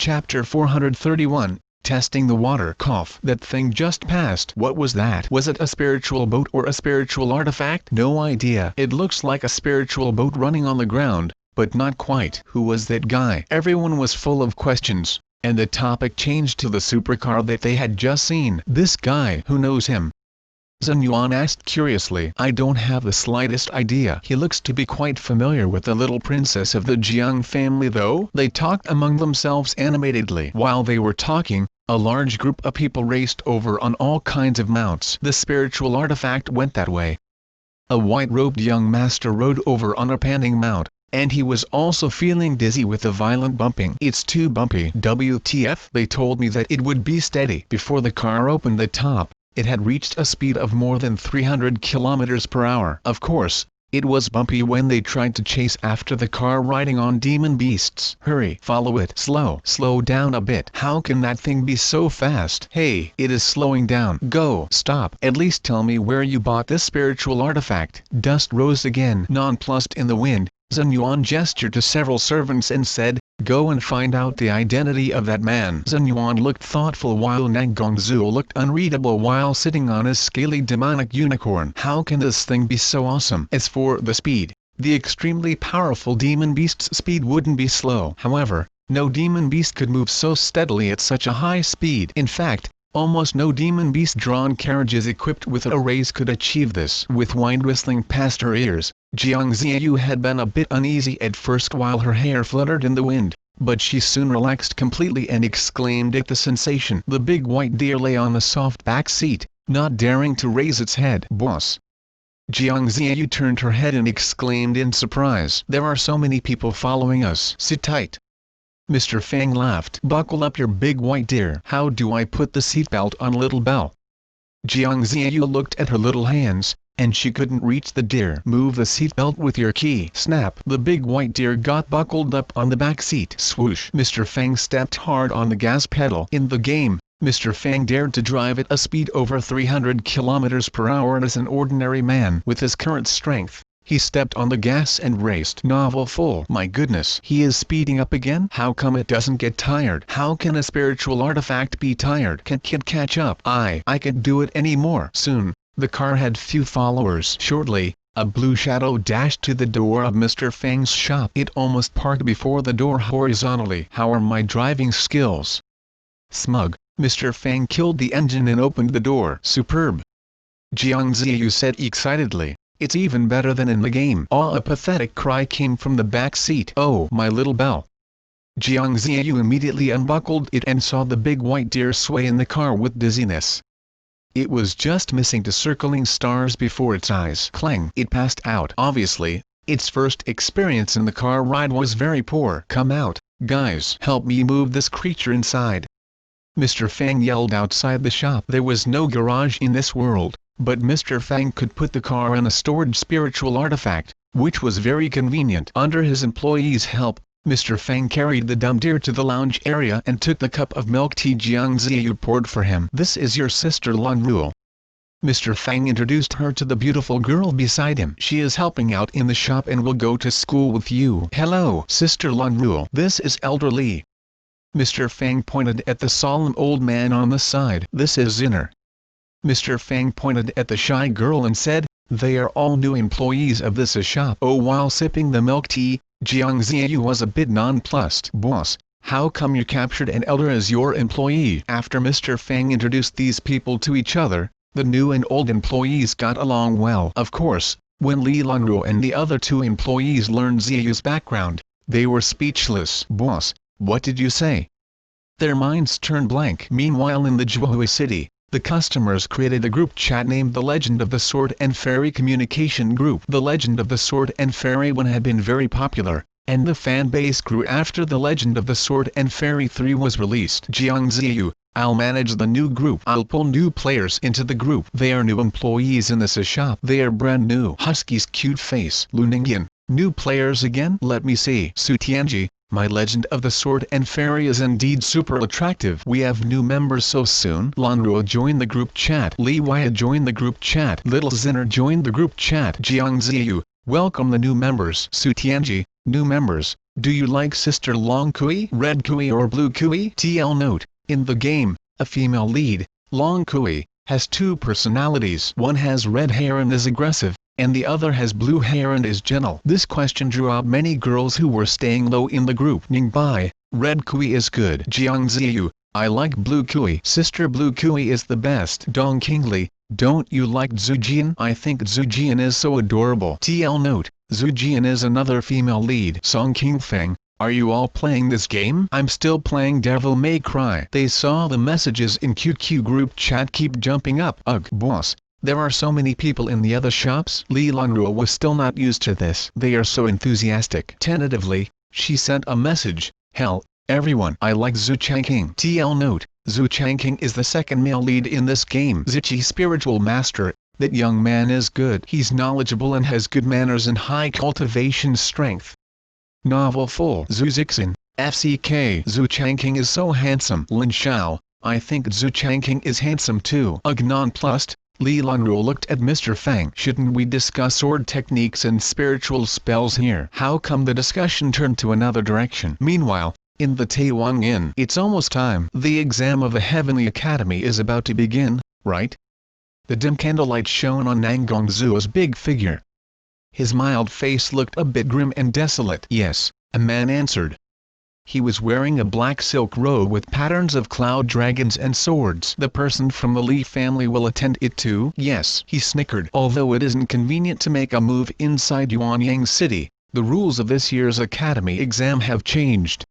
Chapter 431, Testing the Water. Cough. That thing just passed. What was that? Was it a spiritual boat or a spiritual artifact? No idea. It looks like a spiritual boat running on the ground, but not quite. Who was that guy? Everyone was full of questions, and the topic changed to the supercar that they had just seen. This guy, who knows him? Xuanhuan asked curiously. I don't have the slightest idea. He looks to be quite familiar with the little princess of the Jiang family though. They talked among themselves animatedly. While they were talking, a large group of people raced over on all kinds of mounts. The spiritual artifact went that way. A white-robed young master rode over on a panting mount, and he was also feeling dizzy with the violent bumping. It's too bumpy. WTF? They told me that it would be steady. Before the car opened the top, it had reached a speed of more than 300 kilometers per hour. Of course, it was bumpy when they tried to chase after the car riding on demon beasts. Hurry, follow it. Slow down a bit. How can that thing be so fast? Hey, it is slowing down. Go. Stop. At least tell me where you bought this spiritual artifact. Dust rose again. Nonplussed in the wind, Xuanhuan gestured to several servants and said, go and find out the identity of that man. Xuanhuan looked thoughtful while Nangongzu looked unreadable while sitting on his scaly demonic unicorn. How can this thing be so awesome? As for the speed, the extremely powerful demon beast's speed wouldn't be slow. However, no demon beast could move so steadily at such a high speed. In fact, almost no demon beast-drawn carriages equipped with arrays could achieve this. With wind whistling past her ears, Jiang Ziyu had been a bit uneasy at first while her hair fluttered in the wind, but she soon relaxed completely and exclaimed at the sensation. The big white deer lay on the soft back seat, not daring to raise its head. Boss! Jiang Ziyu turned her head and exclaimed in surprise. There are so many people following us. Sit tight. Mr. Fang laughed. Buckle up your big white deer. How do I put the seatbelt on, little bell? Jiang Ziyu looked at her little hands, and she couldn't reach the deer. Move the seatbelt with your key. Snap. The big white deer got buckled up on the back seat. Swoosh. Mr. Fang stepped hard on the gas pedal. In the game, Mr. Fang dared to drive at a speed over 300 kilometers per hour as an ordinary man. With his current strength, he stepped on the gas and raced. Novel full. My goodness. He is speeding up again? How come it doesn't get tired? How can a spiritual artifact be tired? Can't catch up. I can't do it anymore. Soon, the car had few followers. Shortly, a blue shadow dashed to the door of Mr. Fang's shop. It almost parked before the door horizontally. How are my driving skills? Smug. Mr. Fang killed the engine and opened the door. Superb. Jiang Ziyu said excitedly. It's even better than in the game. A pathetic cry came from the back seat. Oh, my little bell. Jiang Ziyu immediately unbuckled it and saw the big white deer sway in the car with dizziness. It was just missing the circling stars before its eyes. Clang! It passed out. Obviously, its first experience in the car ride was very poor. Come out, guys. Help me move this creature inside. Mr. Fang yelled outside the shop. There was no garage in this world, but Mr. Fang could put the car in a stored spiritual artifact, which was very convenient. Under his employees' help, Mr. Fang carried the dumb deer to the lounge area and took the cup of milk tea Jiang Ziyu poured for him. This is your sister Lanruo. Mr. Fang introduced her to the beautiful girl beside him. She is helping out in the shop and will go to school with you. Hello, Sister Lanruo. This is Elder Li. Mr. Fang pointed at the solemn old man on the side. This is Zinner. Mr. Fang pointed at the shy girl and said, they are all new employees of this shop. Oh, while sipping the milk tea, Jiang Ziyu was a bit nonplussed. Boss, how come you captured an elder as your employee? After Mr. Fang introduced these people to each other, the new and old employees got along well. Of course, when Li Lanruo and the other two employees learned Ziyu's background, they were speechless. Boss, what did you say? Their minds turned blank. Meanwhile in the Zhuhai city, the customers created a group chat named the Legend of the Sword and Fairy Communication Group. The Legend of the Sword and Fairy 1 had been very popular, and the fan base grew after the Legend of the Sword and Fairy 3 was released. Jiang Ziyu, I'll manage the new group. I'll pull new players into the group. They are new employees in this shop. They are brand new. Husky's cute face. Lu Ningyan, new players again? Let me see. Su Tianji, my Legend of the Sword and Fairy is indeed super attractive. We have new members so soon. Lanruo joined the group chat. Li Waya joined the group chat. Little Zinner joined the group chat. Jiang Ziyu, welcome the new members. Su Tianji, New members, do you like Sister Long Kui, Red Kui or Blue Kui? TL note, in the game, a female lead, Long Kui, has two personalities. One has red hair and is aggressive, and the other has blue hair and is gentle. This question drew out many girls who were staying low in the group. Ningbai, Red Kui is good. Jiangziyu, I like Blue Kui. Sister Blue Kui is the best. Dong Qingli, don't you like Zujian? I think Zujian is so adorable. TL note, Zujian is another female lead. Song Qingfeng, are you all playing this game? I'm still playing Devil May Cry. They saw the messages in QQ group chat keep jumping up. Ugh boss, there are so many people in the other shops. Li Lanruo was still not used to this. They are so enthusiastic. Tentatively, she sent a message, hell, everyone. I like Zhu Changqing. TL note, Zhu Changqing is the second male lead in this game. Zichi spiritual master, that young man is good. He's knowledgeable and has good manners and high cultivation strength. Novel full. Zhu Zixin, FCK. Zhu Changqing is so handsome. Lin Xiao, I think Zhu Changqing is handsome too. Ugh nonplussed, Li Lanruo looked at Mr. Fang. Shouldn't we discuss sword techniques and spiritual spells here? How come the discussion turned to another direction? Meanwhile, in the Taiwan Inn, it's almost time. The exam of the Heavenly Academy is about to begin, right? The dim candlelight shone on Nangongzuo's big figure. His mild face looked a bit grim and desolate. Yes, a man answered. He was wearing a black silk robe with patterns of cloud dragons and swords. The person from the Li family will attend it too? Yes, he snickered. Although it isn't convenient to make a move inside Yuanyang City, the rules of this year's academy exam have changed.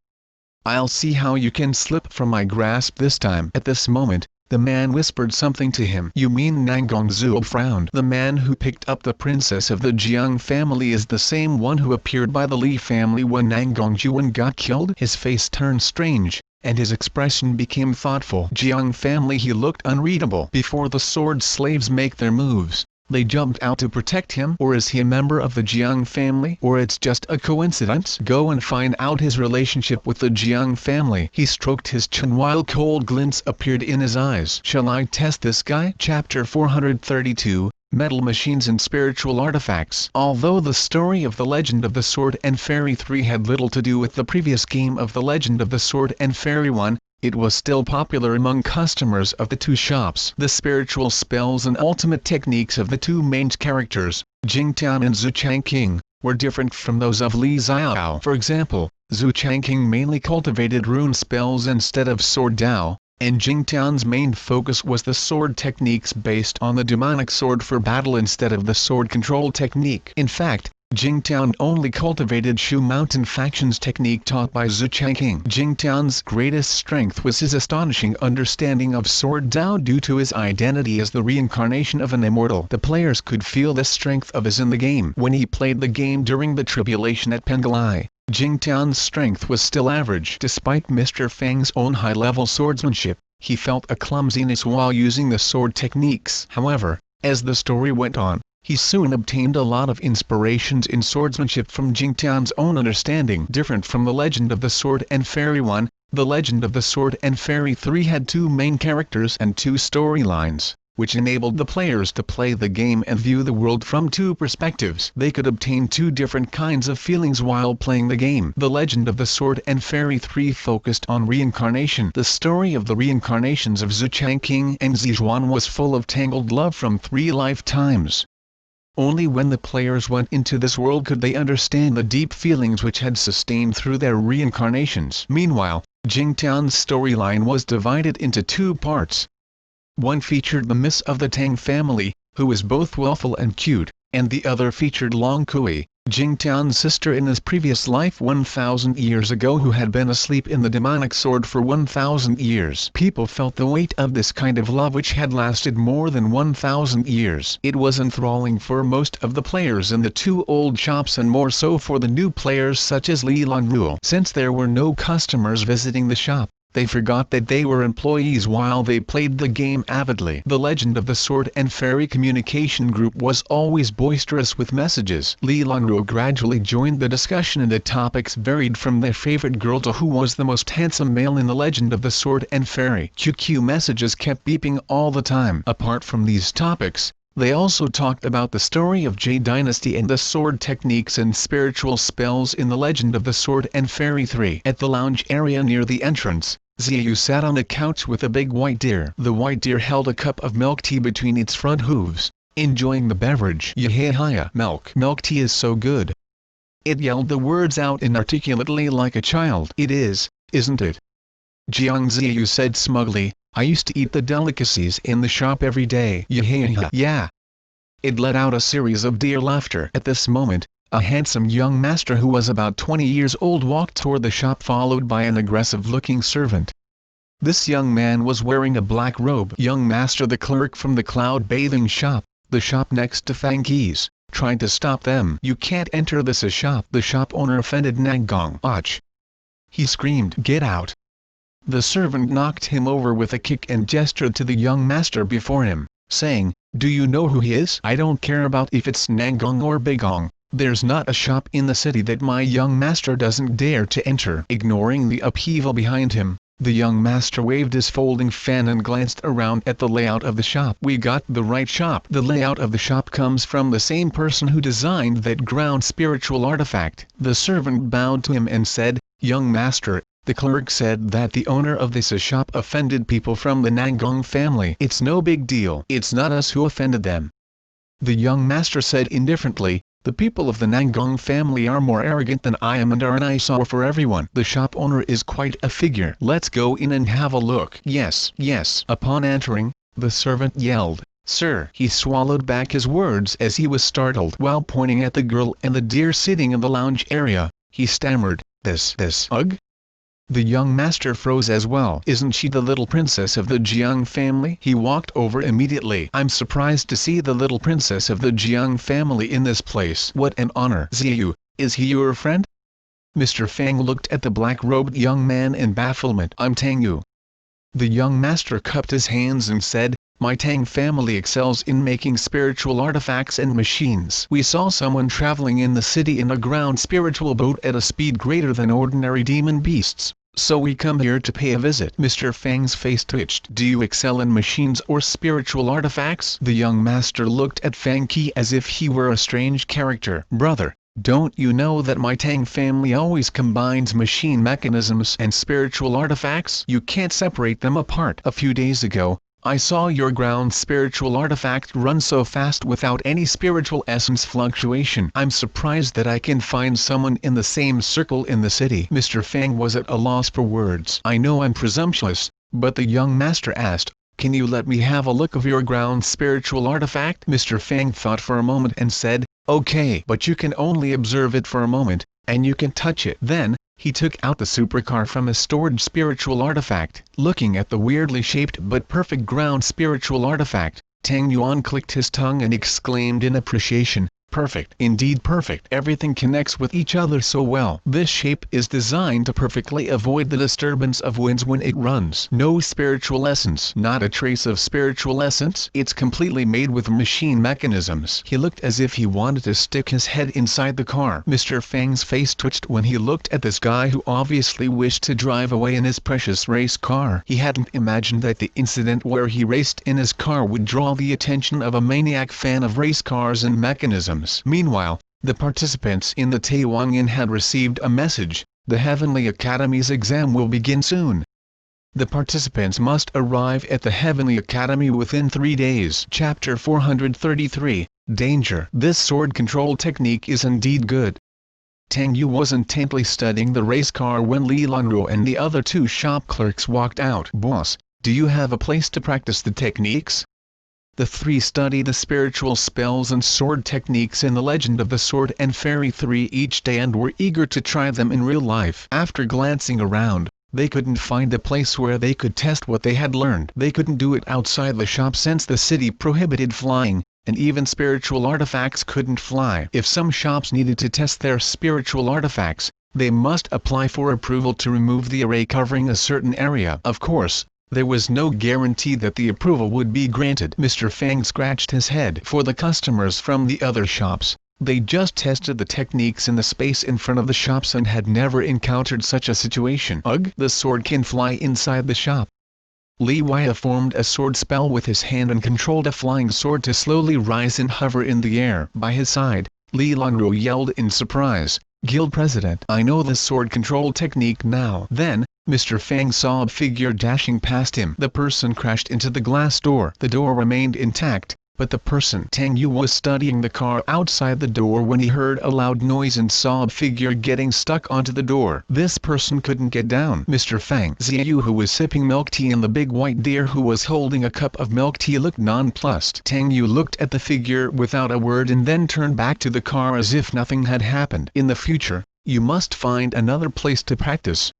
I'll see how you can slip from my grasp this time. At this moment, the man whispered something to him. You mean? Nangongzuo frowned. The man who picked up the princess of the Jiang family is the same one who appeared by the Li family when Nangongjuan got killed? His face turned strange, and his expression became thoughtful. Jiang family. He looked unreadable. Before the sword slaves make their moves, they jumped out to protect him? Or is he a member of the Jiang family? Or it's just a coincidence? Go and find out his relationship with the Jiang family. He stroked his chin while cold glints appeared in his eyes. Shall I test this guy? Chapter 432, Metal Machines and Spiritual Artifacts. Although the story of The Legend of the Sword and Fairy 3 had little to do with the previous game of The Legend of the Sword and Fairy 1, it was still popular among customers of the two shops. The spiritual spells and ultimate techniques of the two main characters, Jingtian and Zhu Changqing, were different from those of Li Xiao. For example, Zhu Changqing mainly cultivated rune spells instead of sword Dao, and Jingtian's main focus was the sword techniques based on the demonic sword for battle instead of the sword control technique. In fact, Jingtian only cultivated Shu Mountain faction's technique taught by Zhu Changqing. Jingtian's greatest strength was his astonishing understanding of Sword Dao due to his identity as the reincarnation of an immortal. The players could feel the strength of his in the game. When he played the game during the tribulation at Pengalai, Jingtian's strength was still average. Despite Mr. Fang's own high-level swordsmanship, he felt a clumsiness while using the sword techniques. However, as the story went on, he soon obtained a lot of inspirations in swordsmanship from Jingtian's own understanding. Different from The Legend of the Sword and Fairy 1, The Legend of the Sword and Fairy 3 had two main characters and two storylines, which enabled the players to play the game and view the world from two perspectives. They could obtain two different kinds of feelings while playing the game. The Legend of the Sword and Fairy 3 focused on reincarnation. The story of the reincarnations of Zhu Changqing and Xuanhuan was full of tangled love from 3 lifetimes. Only when the players went into this world could they understand the deep feelings which had sustained through their reincarnations. Meanwhile, Jingtian's storyline was divided into 2 parts. One featured the Miss of the Tang family, who was both willful and cute, and the other featured Long Kui, Jingtian's sister in his previous life 1,000 years ago who had been asleep in the demonic sword for 1,000 years. People felt the weight of this kind of love which had lasted more than 1,000 years. It was enthralling for most of the players in the 2 old shops and more so for the new players such as Li Lanruo. Since there were no customers visiting the shop, they forgot that they were employees while they played the game avidly. The Legend of the Sword and Fairy communication group was always boisterous with messages. Li Lanruo gradually joined the discussion and the topics varied from their favorite girl to who was the most handsome male in The Legend of the Sword and Fairy. QQ messages kept beeping all the time. Apart from these topics, They also talked about the story of Jade Dynasty and the sword techniques and spiritual spells in the Legend of the Sword and Fairy 3. At the lounge area near the entrance, Xiaoyu sat on a couch with a big white deer. The white deer held a cup of milk tea between its front hooves, enjoying the beverage. Yahaya, milk tea is so good. It yelled the words out inarticulately like a child. It is, isn't it? Jiang Xiaoyu said smugly, I used to eat the delicacies in the shop every day. Yeah. It let out a series of deer laughter. At this moment, a handsome young master who was about 20 years old walked toward the shop followed by an aggressive-looking servant. This young man was wearing a black robe. Young master, the clerk from the cloud bathing shop, the shop next to Fang Qi's, tried to stop them. You can't enter this shop. The shop owner offended Nangong. Ach! He screamed. Get out! The servant knocked him over with a kick and gestured to the young master before him, saying, Do you know who he is? I don't care about if it's Nangong or Beigong. There's not a shop in the city that my young master doesn't dare to enter. Ignoring the upheaval behind him, the young master waved his folding fan and glanced around at the layout of the shop. We got the right shop. The layout of the shop comes from the same person who designed that ground spiritual artifact. The servant bowed to him and said, Young master, the clerk said that the owner of this shop offended people from the Nangong family. It's no big deal. It's not us who offended them. The young master said indifferently, the people of the Nangong family are more arrogant than I am and are an eyesore for everyone. The shop owner is quite a figure. Let's go in and have a look. Yes. Upon entering, the servant yelled, Sir. He swallowed back his words as he was startled. While pointing at the girl and the deer sitting in the lounge area, he stammered, This, ugh? The young master froze as well. Isn't she the little princess of the Jiang family? He walked over immediately. I'm surprised to see the little princess of the Jiang family in this place. What an honor. Xiaoyu, is he your friend? Mr. Fang looked at the black-robed young man in bafflement. I'm Tang Yu. The young master cupped his hands and said, My Tang family excels in making spiritual artifacts and machines. We saw someone traveling in the city in a ground spiritual boat at a speed greater than ordinary demon beasts, so we come here to pay a visit. Mr. Fang's face twitched. Do you excel in machines or spiritual artifacts? The young master looked at Fang Qi as if he were a strange character. Brother, don't you know that my Tang family always combines machine mechanisms and spiritual artifacts? You can't separate them apart. A few days ago, I saw your ground spiritual artifact run so fast without any spiritual essence fluctuation. I'm surprised that I can find someone in the same circle in the city. Mr. Fang was at a loss for words. I know I'm presumptuous, but the young master asked, Can you let me have a look of your ground spiritual artifact? Mr. Fang thought for a moment and said, Okay, but you can only observe it for a moment, and you can touch it. Then, he took out the supercar from a stored spiritual artifact. Looking at the weirdly shaped but perfect ground spiritual artifact, Tang Yuan clicked his tongue and exclaimed in appreciation, Perfect. Indeed perfect. Everything connects with each other so well. This shape is designed to perfectly avoid the disturbance of winds when it runs. No spiritual essence. Not a trace of spiritual essence. It's completely made with machine mechanisms. He looked as if he wanted to stick his head inside the car. Mr. Fang's face twitched when he looked at this guy who obviously wished to drive away in his precious race car. He hadn't imagined that the incident where he raced in his car would draw the attention of a maniac fan of race cars and mechanisms. Meanwhile, the participants in the Taiwangan had received a message, the Heavenly Academy's exam will begin soon. The participants must arrive at the Heavenly Academy within 3 days. Chapter 433, Danger. This sword control technique is indeed good. Tang Yu was intently studying the race car when Li Lanruo and the other 2 shop clerks walked out. Boss, do you have a place to practice the techniques? The 3 study the spiritual spells and sword techniques in the Legend of the Sword and Fairy 3 each day and were eager to try them in real life. After glancing around, they couldn't find a place where they could test what they had learned. They couldn't do it outside the shop since the city prohibited flying, and even spiritual artifacts couldn't fly. If some shops needed to test their spiritual artifacts, they must apply for approval to remove the array covering a certain area. Of course, there was no guarantee that the approval would be granted. Mr. Fang scratched his head. For the customers from the other shops, they just tested the techniques in the space in front of the shops and had never encountered such a situation. Ugh! The sword can fly inside the shop. Li Wei formed a sword spell with his hand and controlled a flying sword to slowly rise and hover in the air. By his side, Li Lanruo yelled in surprise, "Guild President, I know the sword control technique now." Then, Mr. Fang saw a figure dashing past him. The person crashed into the glass door. The door remained intact, but the person Tang Yu was studying the car outside the door when he heard a loud noise and saw a figure getting stuck onto the door. This person couldn't get down. Mr. Fang Ziyu, who was sipping milk tea, and the big white deer who was holding a cup of milk tea looked nonplussed. Tang Yu looked at the figure without a word and then turned back to the car as if nothing had happened. "In the future, you must find another place to practice."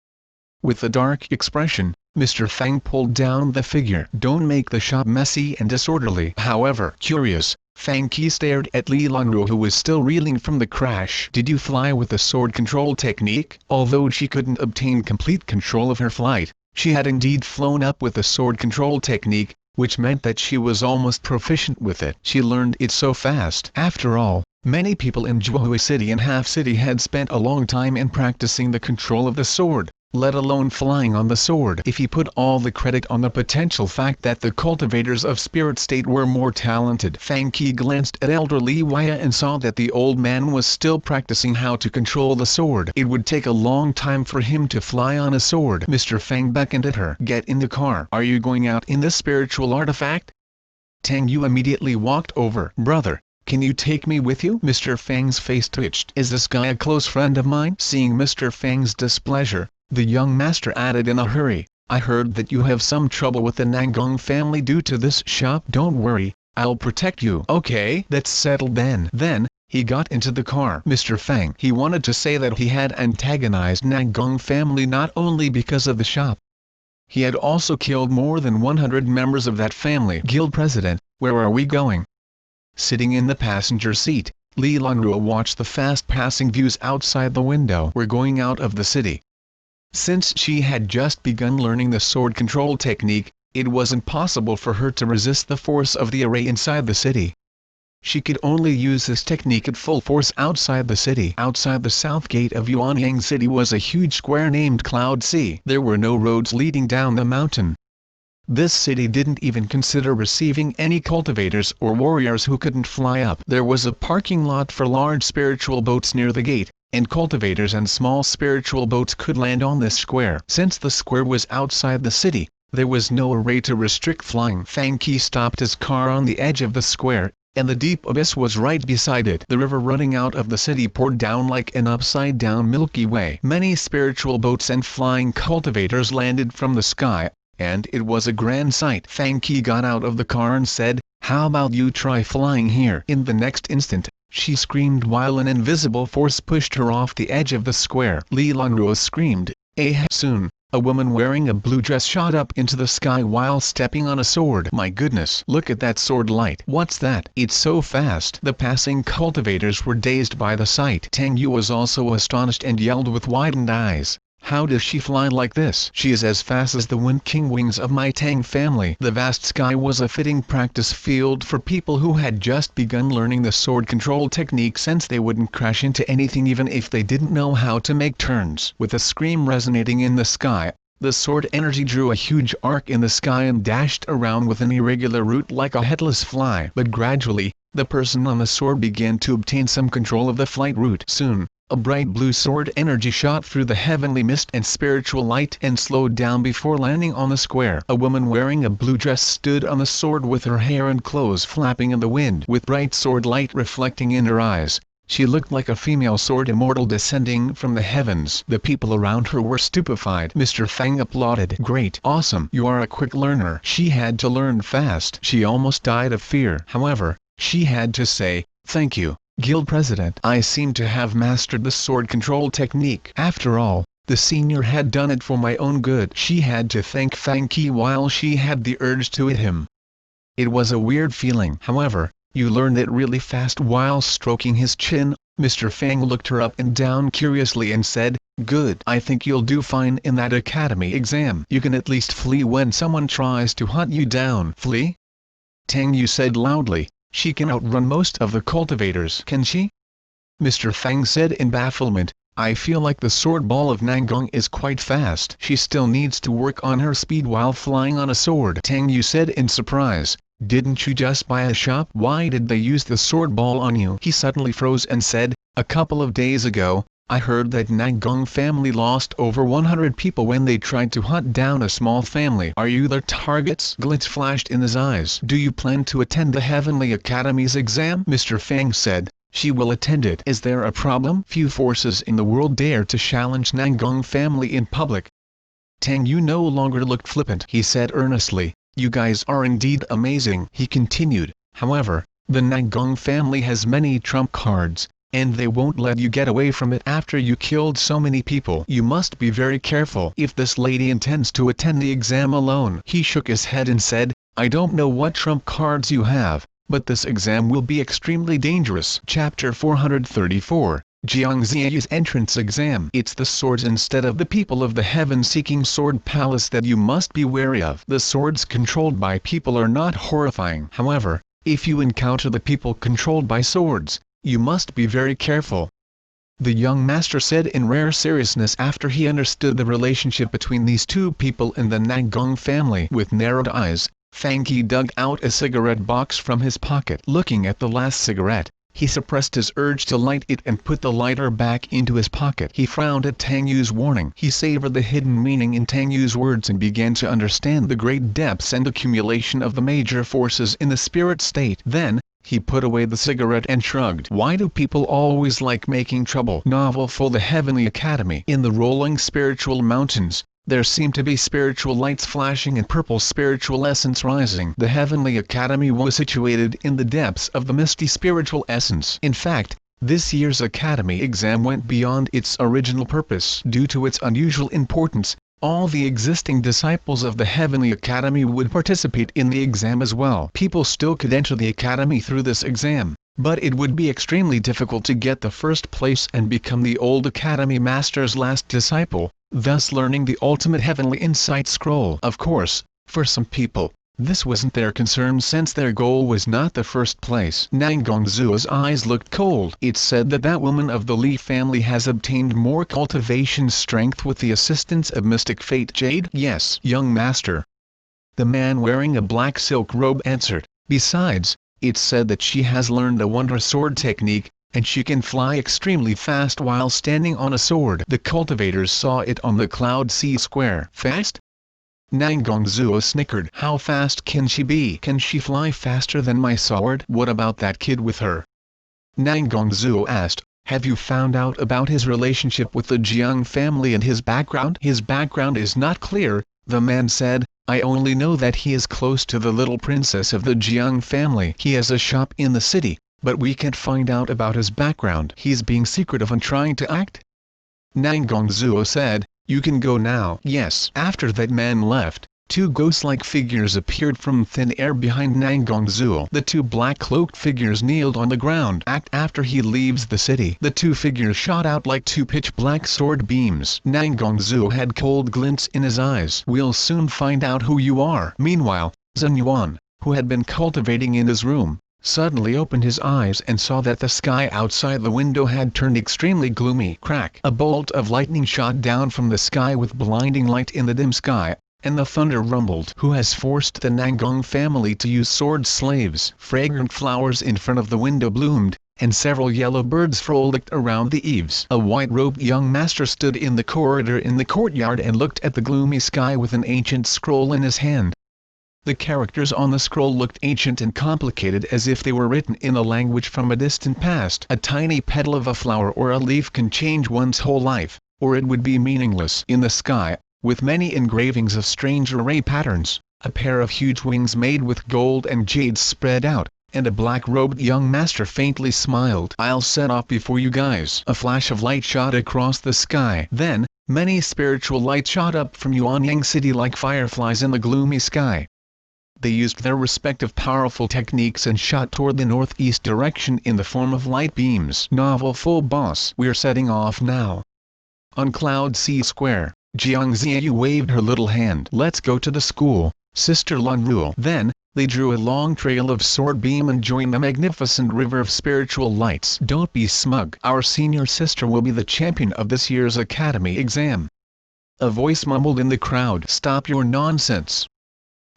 With a dark expression, Mr. Fang pulled down the figure. "Don't make the shop messy and disorderly." However, curious, Fang Qi stared at Li Lanruo, who was still reeling from the crash. "Did you fly with the sword control technique?" Although she couldn't obtain complete control of her flight, she had indeed flown up with the sword control technique, which meant that she was almost proficient with it. She learned it so fast. After all, many people in Zhuhai City and Half City had spent a long time in practicing the control of the sword, let alone flying on the sword. If he put all the credit on the potential fact that the cultivators of spirit state were more talented. Fang Qi glanced at Elder Li Wei and saw that the old man was still practicing how to control the sword. It would take a long time for him to fly on a sword. Mr. Fang beckoned at her. "Get in the car." "Are you going out in this spiritual artifact?" Tang Yu immediately walked over. "Brother, can you take me with you?" Mr. Fang's face twitched. "Is this guy a close friend of mine?" Seeing Mr. Fang's displeasure, the young master added in a hurry, "I heard that you have some trouble with the Nangong family due to this shop." "Don't worry, I'll protect you." "Okay, that's settled then." Then, he got into the car. Mr. Fang. He wanted to say that he had antagonized Nangong family not only because of the shop. He had also killed more than 100 members of that family. "Guild President, where are we going?" Sitting in the passenger seat, Li Lanruo watched the fast-passing views outside the window. "We're going out of the city." Since she had just begun learning the sword control technique, it was impossible for her to resist the force of the array inside the city. She could only use this technique at full force outside the city. Outside the south gate of Yuanyang City was a huge square named Cloud Sea. There were no roads leading down the mountain. This city didn't even consider receiving any cultivators or warriors who couldn't fly up. There was a parking lot for large spiritual boats near the gate, and cultivators and small spiritual boats could land on this square. Since the square was outside the city, there was no array to restrict flying. Fang Qi stopped his car on the edge of the square, and the deep abyss was right beside it. The river running out of the city poured down like an upside-down Milky Way. Many spiritual boats and flying cultivators landed from the sky, and it was a grand sight. Fang Qi got out of the car and said, "How about you try flying here?" In the next instant, she screamed while an invisible force pushed her off the edge of the square. Li Lanruo screamed, "Ah!" Soon, a woman wearing a blue dress shot up into the sky while stepping on a sword. "My goodness, look at that sword light." "What's that? It's so fast." The passing cultivators were dazed by the sight. Tang Yu was also astonished and yelled with widened eyes, "How does she fly like this?" "She is as fast as the Wind King wings of my Tang family." The vast sky was a fitting practice field for people who had just begun learning the sword control technique, since they wouldn't crash into anything even if they didn't know how to make turns. With a scream resonating in the sky, the sword energy drew a huge arc in the sky and dashed around with an irregular route like a headless fly. But gradually, the person on the sword began to obtain some control of the flight route. Soon, a bright blue sword energy shot through the heavenly mist and spiritual light and slowed down before landing on the square. A woman wearing a blue dress stood on the sword with her hair and clothes flapping in the wind. With bright sword light reflecting in her eyes, she looked like a female sword immortal descending from the heavens. The people around her were stupefied. Mr. Fang applauded. "Great, awesome, you are a quick learner." She had to learn fast. She almost died of fear. However, she had to say, "Thank you, Guild President. I seem to have mastered the sword control technique." After all, the senior had done it for my own good. She had to thank Fang Qi while she had the urge to hit him. It was a weird feeling. "However, you learned it really fast." While stroking his chin, Mr. Fang looked her up and down curiously and said, "Good. I think you'll do fine in that academy exam. You can at least flee when someone tries to hunt you down." "Flee?" Tang Yu said loudly. "She can outrun most of the cultivators." "Can she?" Mr. Fang said in bafflement. I feel like the sword ball of Nangong is quite fast. She still needs to work on her speed while flying on a sword. Tang Yu said in surprise. Didn't you just buy a shop? Why did they use the sword ball on you? He suddenly froze and said, a couple of days ago, I heard that Nangong family lost over 100 people when they tried to hunt down a small family. Are you their targets? Glitz flashed in his eyes. Do you plan to attend the Heavenly Academy's exam? Mr. Fang said. She will attend it. Is there a problem? Few forces in the world dare to challenge Nangong family in public. Tang Yu no longer looked flippant. He said earnestly, you guys are indeed amazing. He continued, however, the Nangong family has many trump cards, and they won't let you get away from it after you killed so many people. You must be very careful if this lady intends to attend the exam alone. He shook his head and said, I don't know what trump cards you have, but this exam will be extremely dangerous. Chapter 434, Jiangzia's entrance exam. It's the swords instead of the people of the heaven-seeking sword palace that you must be wary of. The swords controlled by people are not horrifying. However, if you encounter the people controlled by swords, you must be very careful. The young master said in rare seriousness after he understood the relationship between these two people in the Nangong family. With narrowed eyes, Fang Qi dug out a cigarette box from his pocket. Looking at the last cigarette, he suppressed his urge to light it and put the lighter back into his pocket. He frowned at Tang Yu's warning. He savored the hidden meaning in Tang Yu's words and began to understand the great depths and accumulation of the major forces in the spirit state. Then, he put away the cigarette and shrugged. Why do people always like making trouble? Novel for the Heavenly Academy. In the rolling spiritual mountains, there seemed to be spiritual lights flashing and purple spiritual essence rising. The Heavenly Academy was situated in the depths of the misty spiritual essence. In fact, this year's Academy exam went beyond its original purpose. Due to its unusual importance, all the existing disciples of the Heavenly Academy would participate in the exam as well. People still could enter the Academy through this exam, but it would be extremely difficult to get the first place and become the old Academy Master's last disciple, thus learning the ultimate heavenly insight scroll. Of course, for some people, this wasn't their concern since their goal was not the first place. Nangongzuo's eyes looked cold. It's said that that woman of the Li family has obtained more cultivation strength with the assistance of Mystic Fate Jade? Yes, young master. The man wearing a black silk robe answered. Besides, it's said that she has learned the wonder sword technique, and she can fly extremely fast while standing on a sword. The cultivators saw it on the Cloud Sea Square. Fast? Nangongzuo snickered. How fast can she be? Can she fly faster than my sword? What about that kid with her? Nangongzuo asked. Have you found out about his relationship with the Jiang family and his background? His background is not clear, the man said. I only know that he is close to the little princess of the Jiang family. He has a shop in the city, but we can't find out about his background. He's being secretive and trying to act? Nangongzuo said. You can go now. Yes. After that man left, two ghost-like figures appeared from thin air behind Nangongzuo. The two black-cloaked figures kneeled on the ground. After he leaves the city, the two figures shot out like two pitch-black sword beams. Nangongzuo had cold glints in his eyes. We'll soon find out who you are. Meanwhile, Xuanhuan, who had been cultivating in his room, suddenly opened his eyes and saw that the sky outside the window had turned extremely gloomy. Crack! A bolt of lightning shot down from the sky with blinding light in the dim sky, and the thunder rumbled. Who has forced the Nangong family to use sword slaves? Fragrant flowers in front of the window bloomed, and several yellow birds frolicked around the eaves. A white-robed young master stood in the corridor in the courtyard and looked at the gloomy sky with an ancient scroll in his hand. The characters on the scroll looked ancient and complicated as if they were written in a language from a distant past. A tiny petal of a flower or a leaf can change one's whole life, or it would be meaningless. In the sky, with many engravings of strange array patterns, a pair of huge wings made with gold and jade spread out, and a black-robed young master faintly smiled. I'll set off before you guys. A flash of light shot across the sky. Then, many spiritual lights shot up from Yuanyang City like fireflies in the gloomy sky. They used their respective powerful techniques and shot toward the northeast direction in the form of light beams. Novel full boss. We're setting off now. On Cloud Sea Square, Jiangziyu waved her little hand. Let's go to the school, Sister Lun ruled. Then, They drew a long trail of sword beam and joined the magnificent river of spiritual lights. Don't be smug. Our senior sister will be the champion of this year's academy exam. A voice mumbled in the crowd. Stop your nonsense.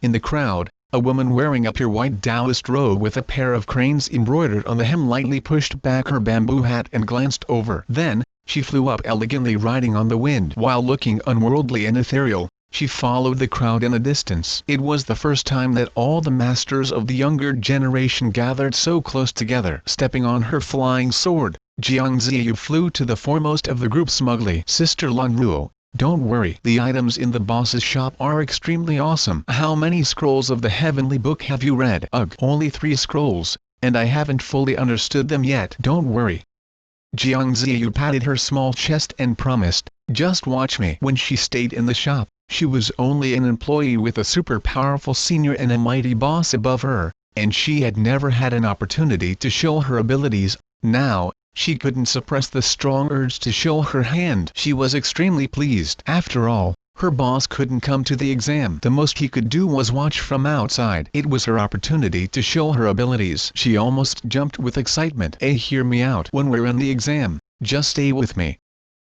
In the crowd, a woman wearing a pure white Taoist robe with a pair of cranes embroidered on the hem lightly pushed back her bamboo hat and glanced over. Then, she flew up elegantly riding on the wind. While looking unworldly and ethereal, she followed the crowd in a distance. It was the first time that all the masters of the younger generation gathered so close together. Stepping on her flying sword, Jiang Ziyu flew to the foremost of the group smugly. Sister Lan Ruo, don't worry. The items in the boss's shop are extremely awesome. How many scrolls of the heavenly book have you read? Ugh, only 3 scrolls, and I haven't fully understood them yet. Don't worry. Jiang Ziyu patted her small chest and promised, just watch me. When she stayed in the shop, she was only an employee with a super powerful senior and a mighty boss above her, and she had never had an opportunity to show her abilities. Now, she couldn't suppress the strong urge to show her hand. She was extremely pleased. After all, her boss couldn't come to the exam. The most he could do was watch from outside. It was her opportunity to show her abilities. She almost jumped with excitement. Hey, hear me out. When we're in the exam, just stay with me.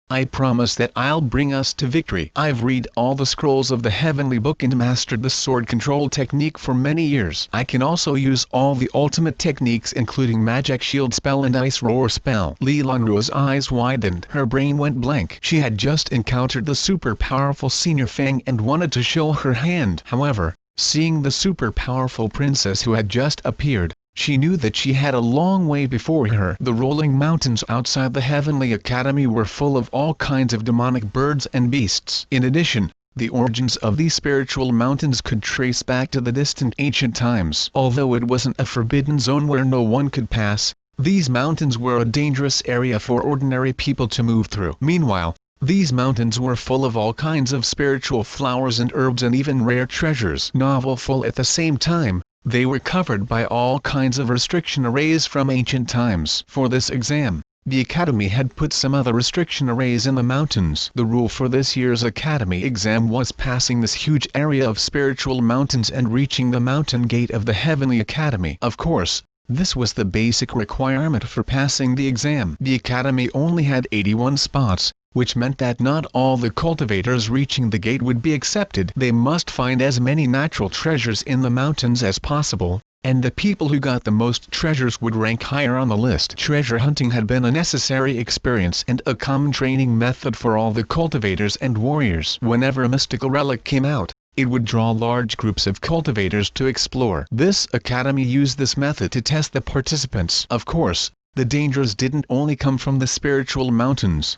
I promise that I'll bring us to victory. I've read all the scrolls of the heavenly book and mastered the sword control technique for many years. I can also use all the ultimate techniques including magic shield spell and ice roar spell. Li Lanruo's eyes widened. Her brain went blank. She had just encountered the super powerful senior Fang and wanted to show her hand. However, seeing the super powerful princess who had just appeared, she knew that she had a long way before her. The rolling mountains outside the Heavenly Academy were full of all kinds of demonic birds and beasts. In addition, the origins of these spiritual mountains could trace back to the distant ancient times. Although it wasn't a forbidden zone where no one could pass, these mountains were a dangerous area for ordinary people to move through. Meanwhile, these mountains were full of all kinds of spiritual flowers and herbs and even rare treasures. Novelful at the same time, they were covered by all kinds of restriction arrays from ancient times. For this exam, the Academy had put some other restriction arrays in the mountains. The rule for this year's Academy exam was passing this huge area of spiritual mountains and reaching the mountain gate of the Heavenly Academy. Of course, this was the basic requirement for passing the exam. The Academy only had 81 spots, which meant that not all the cultivators reaching the gate would be accepted. They must find as many natural treasures in the mountains as possible, and the people who got the most treasures would rank higher on the list. Treasure hunting had been a necessary experience and a common training method for all the cultivators and warriors. Whenever a mystical relic came out, it would draw large groups of cultivators to explore. This academy used this method to test the participants. Of course, the dangers didn't only come from the spiritual mountains.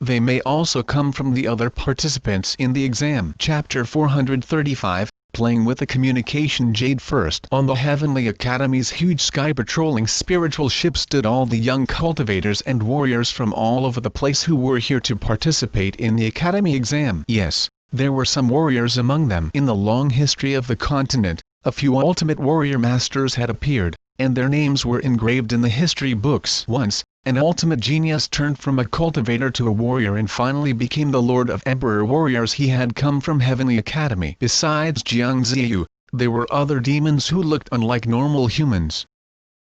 They may also come from the other participants in the exam. Chapter 435, Playing with the Communication Jade. First, on the Heavenly Academy's huge sky-patrolling spiritual ship stood all the young cultivators and warriors from all over the place who were here to participate in the Academy exam. Yes, there were some warriors among them. In the long history of the continent, a few ultimate warrior masters had appeared, and their names were engraved in the history books. Once, an ultimate genius turned from a cultivator to a warrior and finally became the Lord of Emperor Warriors. He had come from Heavenly Academy. Besides Jiang Ziyu, there were other demons who looked unlike normal humans.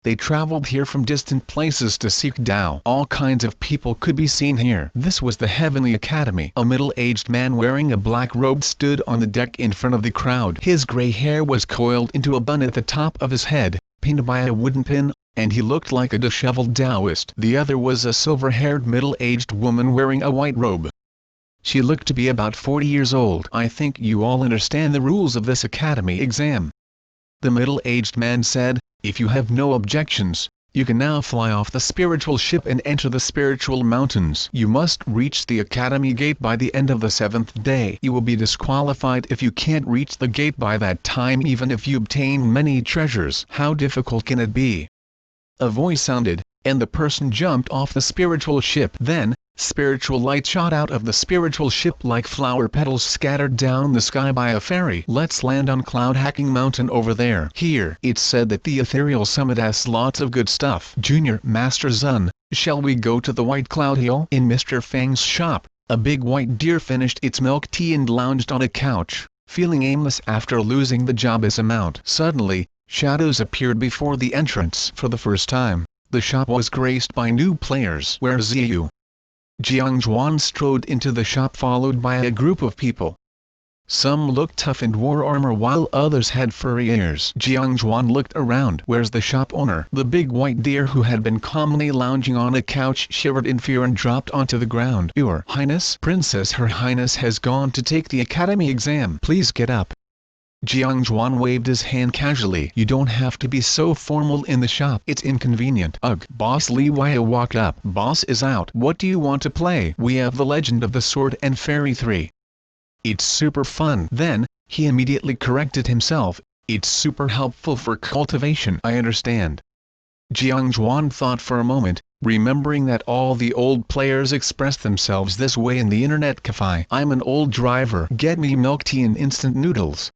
They traveled here from distant places to seek Tao. All kinds of people could be seen here. This was the Heavenly Academy. A middle-aged man wearing a black robe stood on the deck in front of the crowd. His gray hair was coiled into a bun at the top of his head, pinned by a wooden pin, and he looked like a disheveled Taoist. The other was a silver-haired middle-aged woman wearing a white robe. She looked to be about 40 years old. I think you all understand the rules of this academy exam. The middle-aged man said, if you have no objections, you can now fly off the spiritual ship and enter the spiritual mountains. You must reach the academy gate by the end of the 7th day. You will be disqualified if you can't reach the gate by that time, even if you obtain many treasures. How difficult can it be? A voice sounded, and the person jumped off the spiritual ship. Then, spiritual light shot out of the spiritual ship like flower petals scattered down the sky by a fairy. Let's land on Cloud Hacking Mountain over there. Here, it's said that the ethereal summit has lots of good stuff. Junior Master Zun, shall we go to the White Cloud Hill? In Mr. Fang's shop, a big white deer finished its milk tea and lounged on a couch, feeling aimless after losing the job as a mount. Suddenly, shadows appeared before the entrance. For the first time, the shop was graced by new players. Where's you? Xuanhuan strode into the shop followed by a group of people. Some looked tough and wore armor while others had furry ears. Xuanhuan looked around. Where's the shop owner? The big white deer who had been calmly lounging on a couch shivered in fear and dropped onto the ground. Your Highness? Princess, Her Highness has gone to take the academy exam. Please get up. Xuanhuan waved his hand casually. You don't have to be so formal in the shop. It's inconvenient. Ugh. Boss Li Wei walked up. Boss is out. What do you want to play? We have The Legend of the Sword and Fairy 3. It's super fun. Then, he immediately corrected himself. It's super helpful for cultivation. I understand. Xuanhuan thought for a moment, remembering that all the old players expressed themselves this way in the internet cafe. I'm an old driver. Get me milk tea and instant noodles.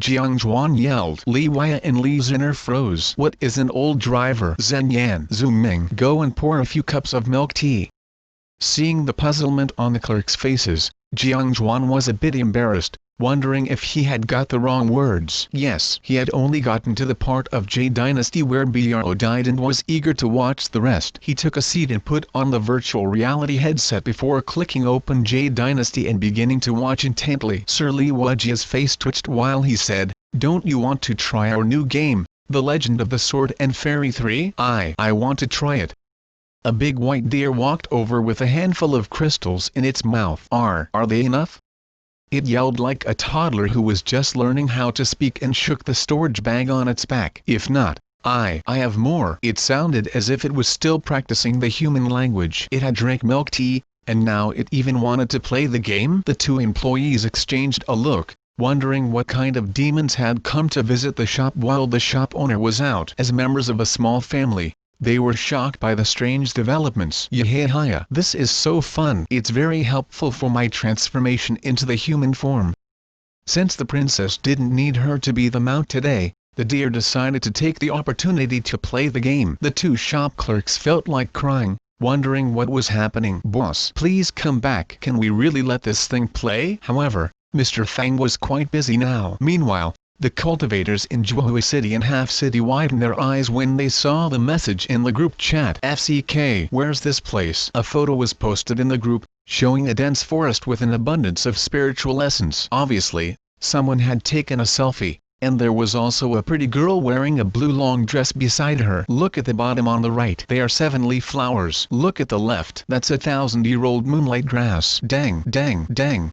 Xuanhuan yelled. Li Wei and Li Ziner froze. What is an old driver? Zhen Yan. Zhu Ming. Go and pour a few cups of milk tea. Seeing the puzzlement on the clerks' faces, Xuanhuan was a bit embarrassed, wondering if he had got the wrong words. Yes, he had only gotten to the part of Jade Dynasty where Bro died and was eager to watch the rest. He took a seat and put on the virtual reality headset before clicking open Jade Dynasty and beginning to watch intently. Sir Li Wujia's face twitched while he said, Don't you want to try our new game, The Legend of the Sword and Fairy 3? I want to try it. A big white deer walked over with a handful of crystals in its mouth. Are they enough? It yelled like a toddler who was just learning how to speak and shook the storage bag on its back. If not, I have more. It sounded as if it was still practicing the human language. It had drank milk tea, and now it even wanted to play the game. The two employees exchanged a look, wondering what kind of demons had come to visit the shop while the shop owner was out. As members of a small family, they were shocked by the strange developments. Yehaya, this is so fun. It's very helpful for my transformation into the human form. Since the princess didn't need her to be the mount today, the deer decided to take the opportunity to play the game. The two shop clerks felt like crying, wondering what was happening. Boss, please come back. Can we really let this thing play? However, Mr. Fang was quite busy now. Meanwhile, the cultivators in Zhuhai City and Half City widened their eyes when they saw the message in the group chat. FCK, where's this place? A photo was posted in the group, showing a dense forest with an abundance of spiritual essence. Obviously, someone had taken a selfie, and there was also a pretty girl wearing a blue long dress beside her. Look at the bottom on the right. They are 7-leaf flowers. Look at the left. That's 1,000-year-old moonlight grass. Dang, dang, dang.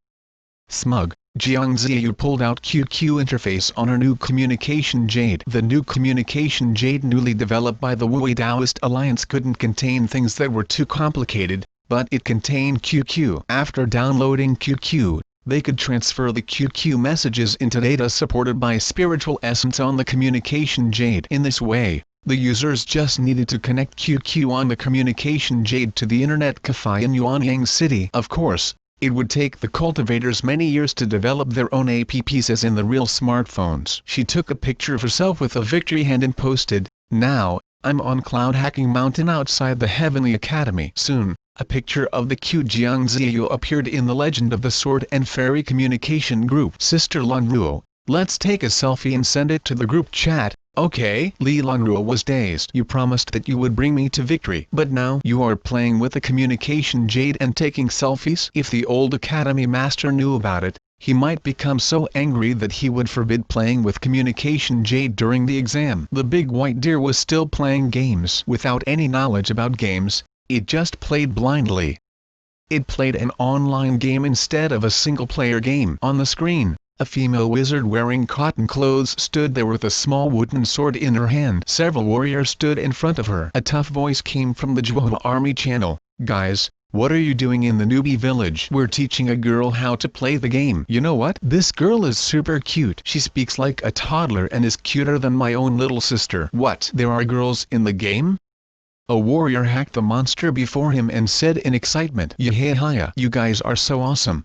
Smug. Jiang Ziyu pulled out QQ interface on her new communication jade. The new communication jade newly developed by the Wui Taoist Alliance couldn't contain things that were too complicated, but it contained QQ. After downloading QQ, they could transfer the QQ messages into data supported by spiritual essence on the communication jade. In this way, the users just needed to connect QQ on the communication jade to the internet cafe in Yuanyang City. Of course, it would take the cultivators many years to develop their own apps as in the real smartphones. She took a picture of herself with a victory hand and posted, Now, I'm on Cloud Hacking Mountain outside the Heavenly Academy. Soon, a picture of the cute Jiang Ziyu appeared in the Legend of the Sword and Fairy communication group. Sister Lanruo, let's take a selfie and send it to the group chat. Okay. Li Lanruo was dazed. You promised that you would bring me to victory, but now you are playing with the communication jade and taking selfies? If the old academy master knew about it, he might become so angry that he would forbid playing with communication jade during the exam. The big white deer was still playing games. Without any knowledge about games, it just played blindly. It played an online game instead of a single-player game. On the screen, a female wizard wearing cotton clothes stood there with a small wooden sword in her hand. Several warriors stood in front of her. A tough voice came from the Zhuo army channel. Guys, what are you doing in the newbie village? We're teaching a girl how to play the game. You know what? This girl is super cute. She speaks like a toddler and is cuter than my own little sister. What? There are girls in the game? A warrior hacked the monster before him and said in excitement, Yehaya, you guys are so awesome.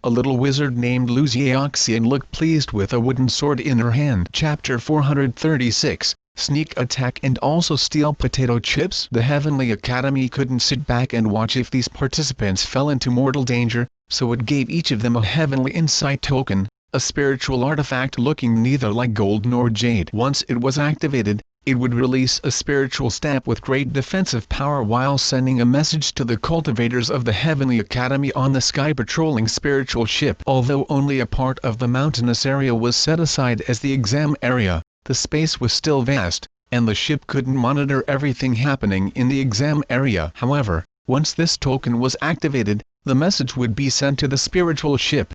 A little wizard named Lu Xiaoxian looked pleased with a wooden sword in her hand. Chapter 436, Sneak Attack and also Steal Potato Chips. The Heavenly Academy couldn't sit back and watch if these participants fell into mortal danger, so it gave each of them a Heavenly Insight token, a spiritual artifact looking neither like gold nor jade. Once it was activated, it would release a spiritual stamp with great defensive power while sending a message to the cultivators of the Heavenly Academy on the sky patrolling spiritual ship. Although only a part of the mountainous area was set aside as the exam area, the space was still vast, and the ship couldn't monitor everything happening in the exam area. However, once this token was activated, the message would be sent to the spiritual ship.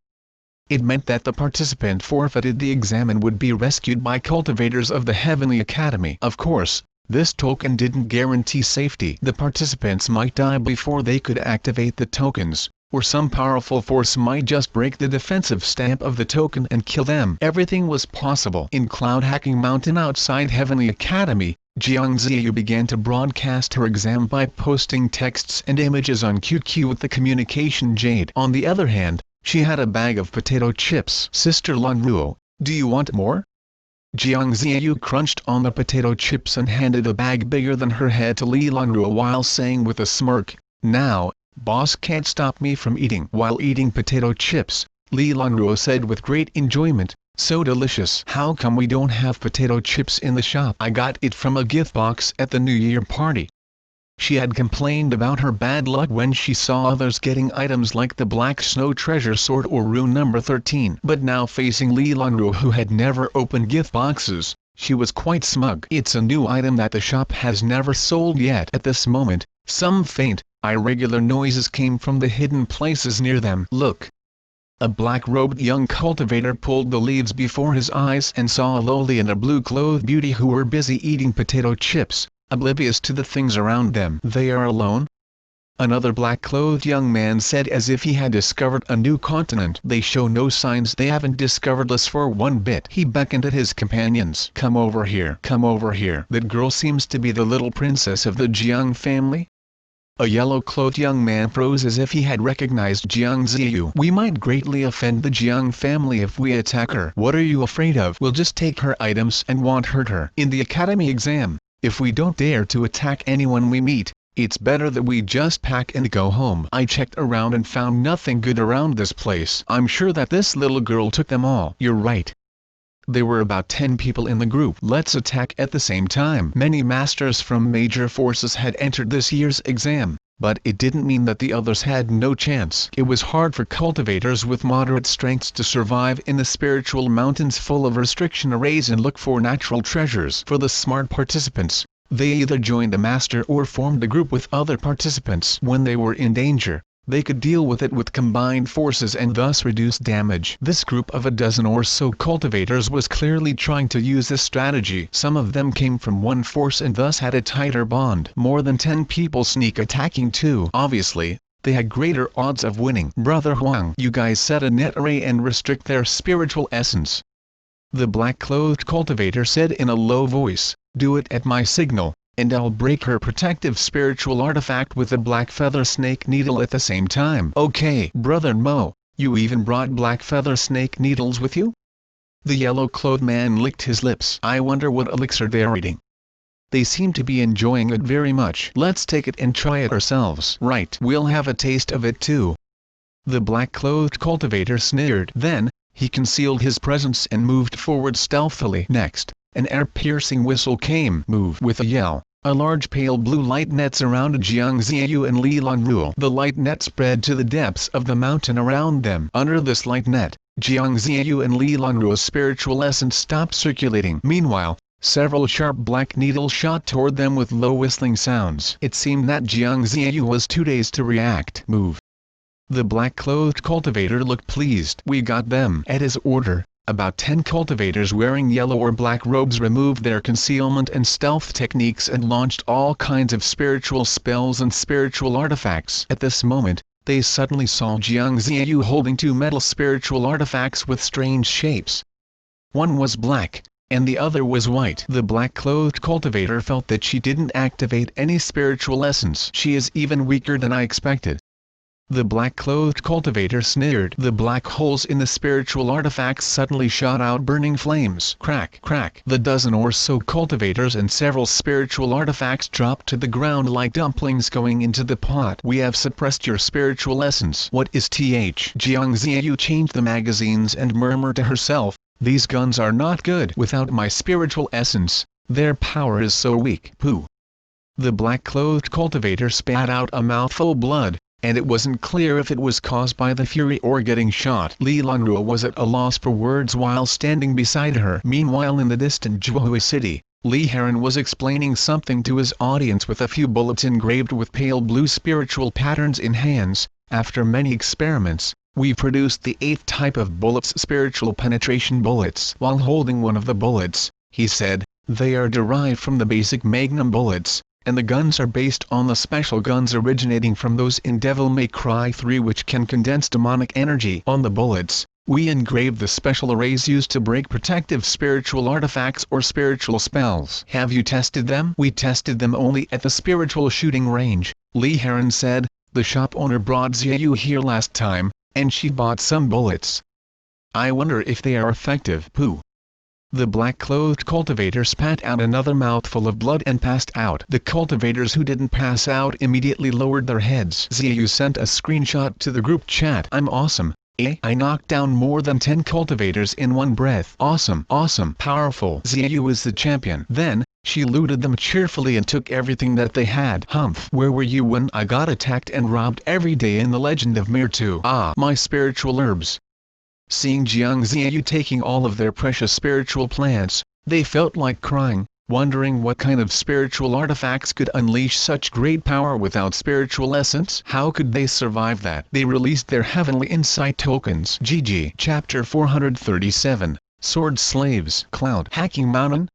It meant that the participant forfeited the exam and would be rescued by cultivators of the Heavenly Academy. Of course, this token didn't guarantee safety. The participants might die before they could activate the tokens, or some powerful force might just break the defensive stamp of the token and kill them. Everything was possible. In Cloud Hacking Mountain outside Heavenly Academy, Jiang Ziyu began to broadcast her exam by posting texts and images on QQ with the communication jade. On the other hand, she had a bag of potato chips. Sister Lanruo, do you want more? Jiang Ziyu crunched on the potato chips and handed a bag bigger than her head to Li Lanruo while saying with a smirk, "Now, boss can't stop me from eating." While eating potato chips, Li Lanruo said with great enjoyment, "So delicious. How come we don't have potato chips in the shop? I got it from a gift box at the New Year party." She had complained about her bad luck when she saw others getting items like the Black Snow Treasure Sword or Rune number 13. But now facing Li Lanruo, who had never opened gift boxes, she was quite smug. "It's a new item that the shop has never sold yet." At this moment, some faint, irregular noises came from the hidden places near them. "Look!" A black-robed young cultivator pulled the leaves before his eyes and saw a lowly and a blue-clothed beauty who were busy eating potato chips, oblivious to the things around them. "They are alone?" Another black-clothed young man said as if he had discovered a new continent. "They show no signs they haven't discovered us for one bit." He beckoned at his companions. "Come over here. Come over here. That girl seems to be the little princess of the Jiang family?" A yellow-clothed young man froze as if he had recognized Jiang Ziyu. "We might greatly offend the Jiang family if we attack her." "What are you afraid of? We'll just take her items and won't hurt her." In the academy exam, if we don't dare to attack anyone we meet, it's better that we just pack and go home. I checked around and found nothing good around this place. I'm sure that this little girl took them all. You're right. There were about 10 people in the group. Let's attack at the same time. Many masters from major forces had entered this year's exam, but it didn't mean that the others had no chance. It was hard for cultivators with moderate strengths to survive in the spiritual mountains full of restriction arrays and look for natural treasures. For the smart participants, they either joined a master or formed a group with other participants. When they were in danger, they could deal with it with combined forces and thus reduce damage. This group of a dozen or so cultivators was clearly trying to use this strategy. Some of them came from one force and thus had a tighter bond. More than 10 people sneak attacking too. Obviously, they had greater odds of winning. "Brother Huang, you guys set a net array and restrict their spiritual essence," the black-clothed cultivator said in a low voice. "Do it at my signal, and I'll break her protective spiritual artifact with a black feather snake needle at the same time." "Okay, Brother Mo, you even brought black feather snake needles with you?" The yellow-clothed man licked his lips. "I wonder what elixir they're eating. They seem to be enjoying it very much. Let's take it and try it ourselves." "Right, we'll have a taste of it too." The black-clothed cultivator sneered. Then, he concealed his presence and moved forward stealthily. Next, an air-piercing whistle came. "Move!" With a yell, a large pale blue light net surrounded Jiang Ziyu and Li Lanruo. The light net spread to the depths of the mountain around them. Under this light net, Jiang Ziyu and Li Lanruo's spiritual essence stopped circulating. Meanwhile, several sharp black needles shot toward them with low whistling sounds. It seemed that Jiang Ziyu was too dazed to react. "Move!" The black-clothed cultivator looked pleased. "We got them." At his order, about 10 cultivators wearing yellow or black robes removed their concealment and stealth techniques and launched all kinds of spiritual spells and spiritual artifacts. At this moment, they suddenly saw Jiang Ziyu holding 2 metal spiritual artifacts with strange shapes. One was black, and the other was white. The black-clothed cultivator felt that she didn't activate any spiritual essence. "She is even weaker than I expected." The black-clothed cultivator sneered. The black holes in the spiritual artifacts suddenly shot out burning flames. Crack, crack. The dozen or so cultivators and several spiritual artifacts dropped to the ground like dumplings going into the pot. We have suppressed your spiritual essence. What is th? Jiang Ziyu changed the magazines and murmured to herself, these guns are not good without my spiritual essence. Their power is so weak. Pooh. The black-clothed cultivator spat out a mouthful of blood, and it wasn't clear if it was caused by the fury or getting shot. Li Lanruo was at a loss for words while standing beside her. Meanwhile in the distant Zhuhai city, Li Heron was explaining something to his audience with a few bullets engraved with pale blue spiritual patterns in hands. After many experiments, we produced the 8th type of bullets, spiritual penetration bullets. While holding one of the bullets, he said, they are derived from the basic magnum bullets, and the guns are based on the special guns originating from those in Devil May Cry 3 which can condense demonic energy. On the bullets, we engraved the special arrays used to break protective spiritual artifacts or spiritual spells. Have you tested them? We tested them only at the spiritual shooting range, Li Heron said. The shop owner brought Ziyu here last time, and she bought some bullets. I wonder if they are effective. Pooh. The black-clothed cultivator spat out another mouthful of blood and passed out. The cultivators who didn't pass out immediately lowered their heads. Ziyu sent a screenshot to the group chat. I'm awesome. I knocked down more than 10 cultivators in one breath. Awesome, awesome, powerful. Ziyu is the champion. Then, she looted them cheerfully and took everything that they had. Humph. Where were you when I got attacked and robbed every day in the Legend of Mir 2? Ah, my spiritual herbs. Seeing Jiang Ziyu taking all of their precious spiritual plants, they felt like crying, wondering what kind of spiritual artifacts could unleash such great power without spiritual essence. How could they survive that? They released their heavenly insight tokens. GG. Chapter 437, Sword Slaves. Cloud Hacking Mountain.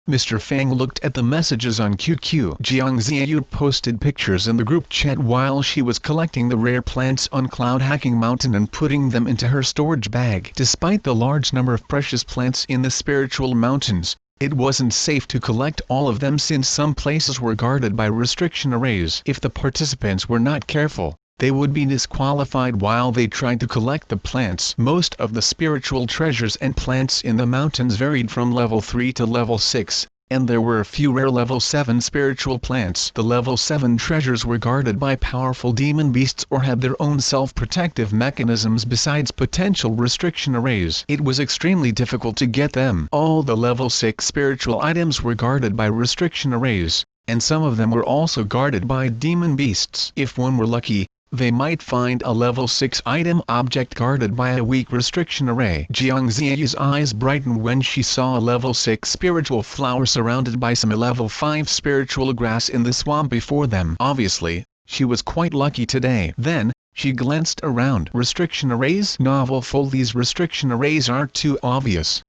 Mr. Fang looked at the messages on QQ. Jiang Ziyu posted pictures in the group chat while she was collecting the rare plants on Cloud Hacking Mountain and putting them into her storage bag. Despite the large number of precious plants in the spiritual mountains, it wasn't safe to collect all of them since some places were guarded by restriction arrays. If the participants were not careful, they would be disqualified while they tried to collect the plants. Most of the spiritual treasures and plants in the mountains varied from level 3 to level 6, and there were a few rare level 7 spiritual plants. The level 7 treasures were guarded by powerful demon beasts or had their own self-protective mechanisms besides potential restriction arrays. It was extremely difficult to get them. All the level 6 spiritual items were guarded by restriction arrays, and some of them were also guarded by demon beasts. If one were lucky, they might find a level 6 item object guarded by a weak restriction array. Jiang Ziyu's eyes brightened when she saw a level 6 spiritual flower surrounded by some level 5 spiritual grass in the swamp before them. Obviously, she was quite lucky today. Then, she glanced around. Restriction arrays? Novel full. These restriction arrays aren't too obvious.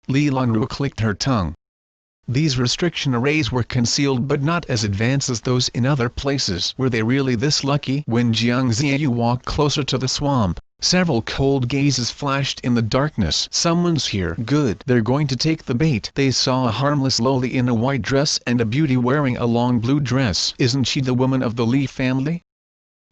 Li Lanru clicked her tongue. These restriction arrays were concealed but not as advanced as those in other places. Were they really this lucky? When Jiang Ziyu walked closer to the swamp, several cold gazes flashed in the darkness. Someone's here. Good. They're going to take the bait. They saw a harmless loli in a white dress and a beauty wearing a long blue dress. Isn't she the woman of the Li family?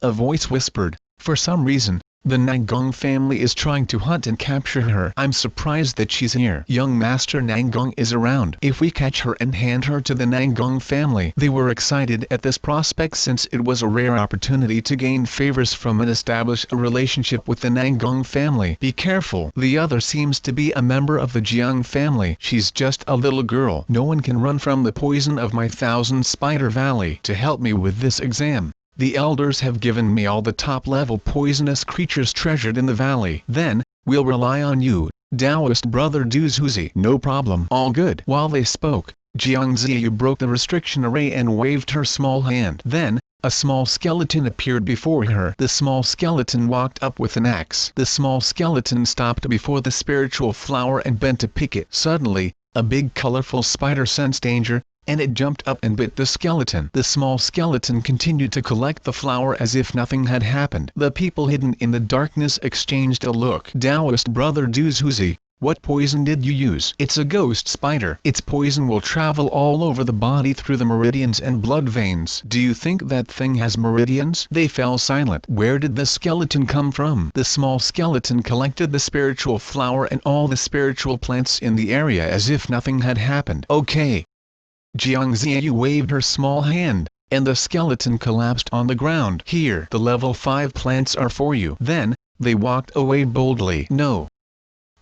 A voice whispered. For some reason, the Nangong family is trying to hunt and capture her. I'm surprised that she's here. Young Master Nangong is around. If we catch her and hand her to the Nangong family. They were excited at this prospect since it was a rare opportunity to gain favors from and establish a relationship with the Nangong family. Be careful. The other seems to be a member of the Jiang family. She's just a little girl. No one can run from the poison of my 1000 Spider Valley. To help me with this exam, the elders have given me all the top-level poisonous creatures treasured in the valley. Then, we'll rely on you, Taoist brother Duzuzi. No problem. All good. While they spoke, Jiang Ziyu broke the restriction array and waved her small hand. Then, a small skeleton appeared before her. The small skeleton walked up with an axe. The small skeleton stopped before the spiritual flower and bent to pick it. Suddenly, a big colorful spider sensed danger, and it jumped up and bit the skeleton. The small skeleton continued to collect the flower as if nothing had happened. The people hidden in the darkness exchanged a look. Taoist brother Duzuzi, What poison did you use? It's a ghost spider. Its poison will travel all over the body through the meridians and blood veins. Do you think that thing has meridians? They fell silent. Where did the skeleton come from? The small skeleton collected the spiritual flower and all the spiritual plants in the area as if nothing had happened. Okay. Jiang Ziyu waved her small hand, and the skeleton collapsed on the ground. Here, the level 5 plants are for you. Then, they walked away boldly. No.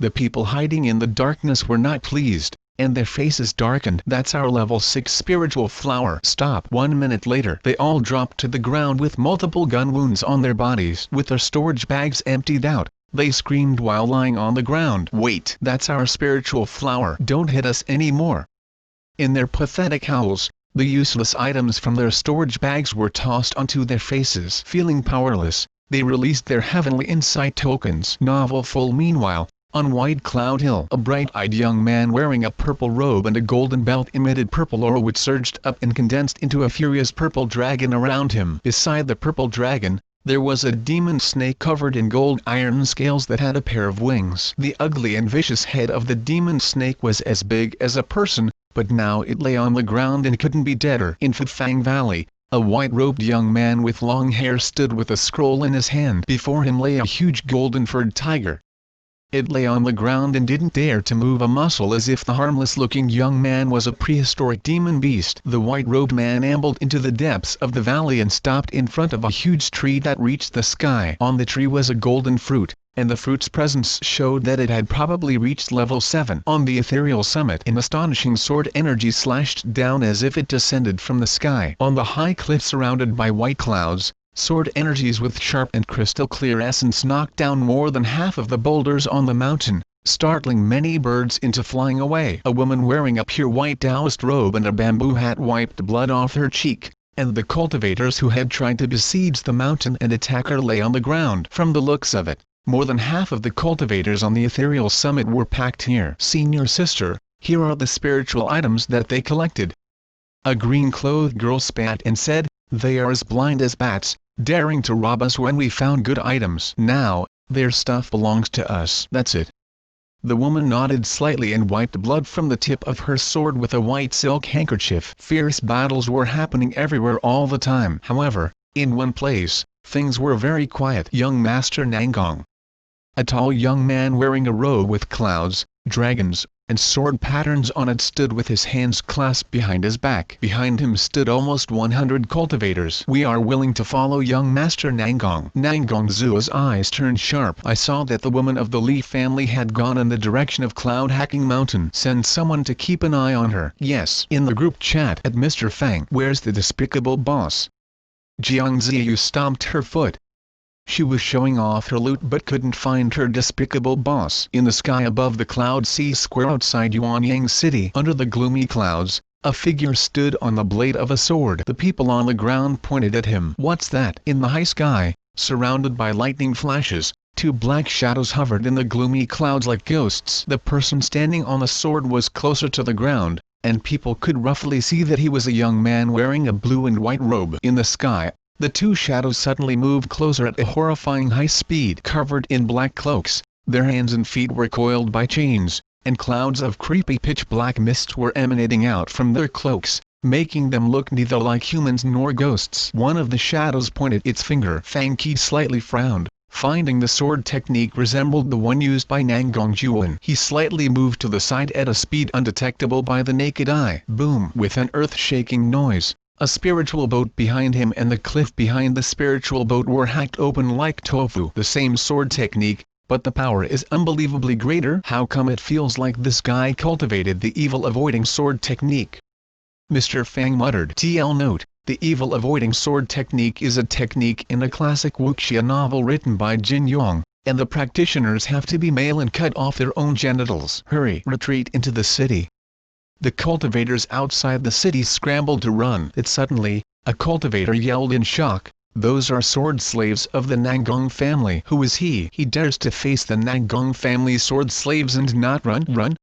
The people hiding in the darkness were not pleased, and their faces darkened. That's our level 6 spiritual flower. Stop. 1 minute later, they all dropped to the ground with multiple gun wounds on their bodies. With their storage bags emptied out, they screamed while lying on the ground. Wait. That's our spiritual flower. Don't hit us anymore. In their pathetic howls, the useless items from their storage bags were tossed onto their faces. Feeling powerless, they released their heavenly insight tokens. Novel full. Meanwhile, on White Cloud Hill, a bright-eyed young man wearing a purple robe and a golden belt emitted purple aura which surged up and condensed into a furious purple dragon around him. Beside the purple dragon, there was a demon snake covered in gold iron scales that had a pair of wings. The ugly and vicious head of the demon snake was as big as a person, but now it lay on the ground and couldn't be deader. In Fufang Valley, a white-robed young man with long hair stood with a scroll in his hand. Before him lay a huge golden-furred tiger. It lay on the ground and didn't dare to move a muscle as if the harmless-looking young man was a prehistoric demon beast. The white-robed man ambled into the depths of the valley and stopped in front of a huge tree that reached the sky. On the tree was a golden fruit, and the fruit's presence showed that it had probably reached level 7. On the ethereal summit, an astonishing sword energy slashed down as if it descended from the sky. On the high cliff surrounded by white clouds, sword energies with sharp and crystal-clear essence knocked down more than half of the boulders on the mountain, startling many birds into flying away. A woman wearing a pure white Taoist robe and a bamboo hat wiped blood off her cheek, and the cultivators who had tried to besiege the mountain and attack her lay on the ground. From the looks of it, more than half of the cultivators on the ethereal summit were packed here. Senior sister, here are the spiritual items that they collected. A green-clothed girl spat and said, they are as blind as bats, daring to rob us when we found good items. Now, their stuff belongs to us. That's it. The woman nodded slightly and wiped blood from the tip of her sword with a white silk handkerchief. Fierce battles were happening everywhere all the time. However, in one place, things were very quiet. Young Master Nangong. A tall young man wearing a robe with clouds, dragons, and sword patterns on it stood with his hands clasped behind his back. Behind him stood almost 100 cultivators. We are willing to follow young Master Nangong. Nangong Zuo's eyes turned sharp. I saw that the woman of the Li family had gone in the direction of Cloud Hacking Mountain. Send someone to keep an eye on her. Yes. In the group chat at Mr. Fang. Where's the despicable boss? Jiang Ziyu stomped her foot. She was showing off her loot but couldn't find her despicable boss. In the sky above the Cloud Sea Square outside Yuanyang City, under the gloomy clouds, a figure stood on the blade of a sword. The people on the ground pointed at him. What's that? In the high sky, surrounded by lightning flashes, two black shadows hovered in the gloomy clouds like ghosts. The person standing on the sword was closer to the ground, and people could roughly see that he was a young man wearing a blue and white robe. In the sky, the two shadows suddenly moved closer at a horrifying high speed. Covered in black cloaks, their hands and feet were coiled by chains, and clouds of creepy pitch-black mist were emanating out from their cloaks, making them look neither like humans nor ghosts. One of the shadows pointed its finger. Fang Qi slightly frowned, finding the sword technique resembled the one used by Nangong Juan. He slightly moved to the side at a speed undetectable by the naked eye. Boom! With an earth-shaking noise, a spiritual boat behind him and the cliff behind the spiritual boat were hacked open like tofu. The same sword technique, but the power is unbelievably greater. How come it feels like this guy cultivated the evil-avoiding sword technique? Mr. Fang muttered. TL note: the evil-avoiding sword technique is a technique in a classic wuxia novel written by Jin Yong, and the practitioners have to be male and cut off their own genitals. Hurry! Retreat into the city. The cultivators outside the city scrambled to run. It suddenly, a cultivator yelled in shock, those are sword slaves of the Nangong family. Who is he? He dares to face the Nangong family sword slaves and not run? Run?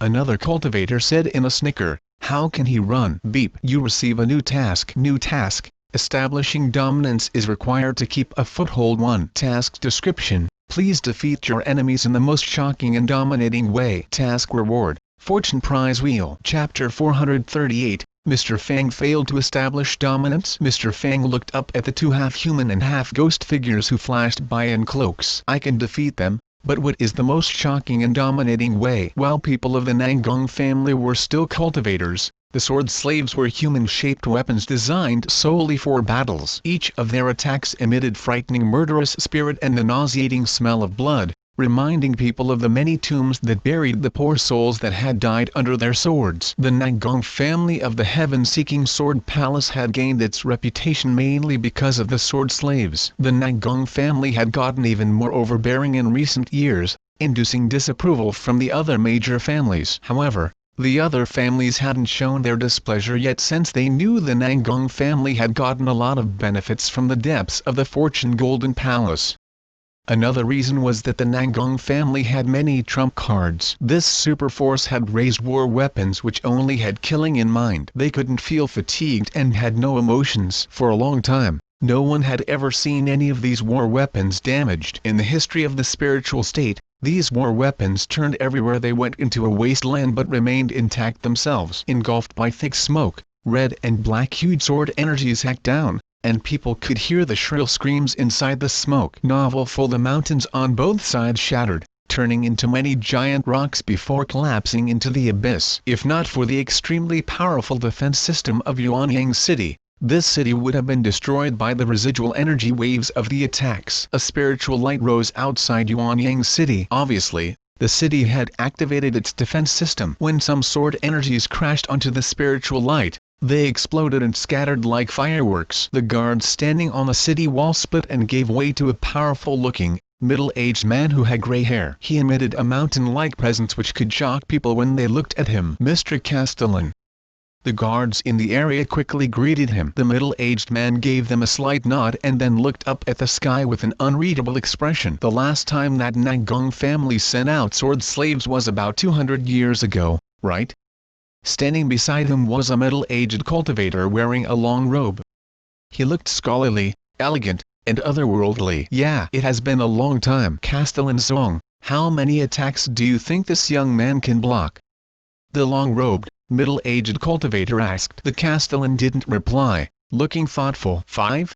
Another cultivator said in a snicker, how can he run? Beep. You receive a new task. New task. Establishing dominance is required to keep a foothold. 1. Task description: Please defeat your enemies in the most shocking and dominating way. Task Reward, Fortune Prize Wheel. Chapter 438, Mr. Fang failed to establish dominance. Mr. Fang looked up at the two half-human and half-ghost figures who flashed by in cloaks. I can defeat them, but what is the most shocking and dominating way? While people of the Nangong family were still cultivators, the sword slaves were human-shaped weapons designed solely for battles. Each of their attacks emitted frightening murderous spirit and the nauseating smell of blood, reminding people of the many tombs that buried the poor souls that had died under their swords. The Nangong family of the heaven-seeking sword palace had gained its reputation mainly because of the sword slaves. The Nangong family had gotten even more overbearing in recent years, inducing disapproval from the other major families. However, the other families hadn't shown their displeasure yet since they knew the Nangong family had gotten a lot of benefits from the depths of the Fortune Golden Palace. Another reason was that the Nangong family had many trump cards. This super force had raised war weapons which only had killing in mind. They couldn't feel fatigued and had no emotions. For a long time, no one had ever seen any of these war weapons damaged. In the history of the spiritual state, these war weapons turned everywhere they went into a wasteland but remained intact themselves. Engulfed by thick smoke, red and black hued sword energies hacked down, and people could hear the shrill screams inside the smoke. Novel-full the mountains on both sides shattered, turning into many giant rocks before collapsing into the abyss. If not for the extremely powerful defense system of Xuanhuan City, this city would have been destroyed by the residual energy waves of the attacks. A spiritual light rose outside Xuanhuan City. Obviously, the city had activated its defense system. When some sword energies crashed onto the spiritual light, they exploded and scattered like fireworks. The guards standing on the city wall split and gave way to a powerful-looking, middle-aged man who had gray hair. He emitted a mountain-like presence which could shock people when they looked at him. Mr. Castellan. The guards in the area quickly greeted him. The middle-aged man gave them a slight nod and then looked up at the sky with an unreadable expression. The last time that Nangong family sent out sword slaves was about 200 years ago, right? Standing beside him was a middle-aged cultivator wearing a long robe. He looked scholarly, elegant, and otherworldly. Yeah, it has been a long time. Castellan Zong, how many attacks do you think this young man can block? The long-robed, middle-aged cultivator asked. The Castellan didn't reply, looking thoughtful. 5?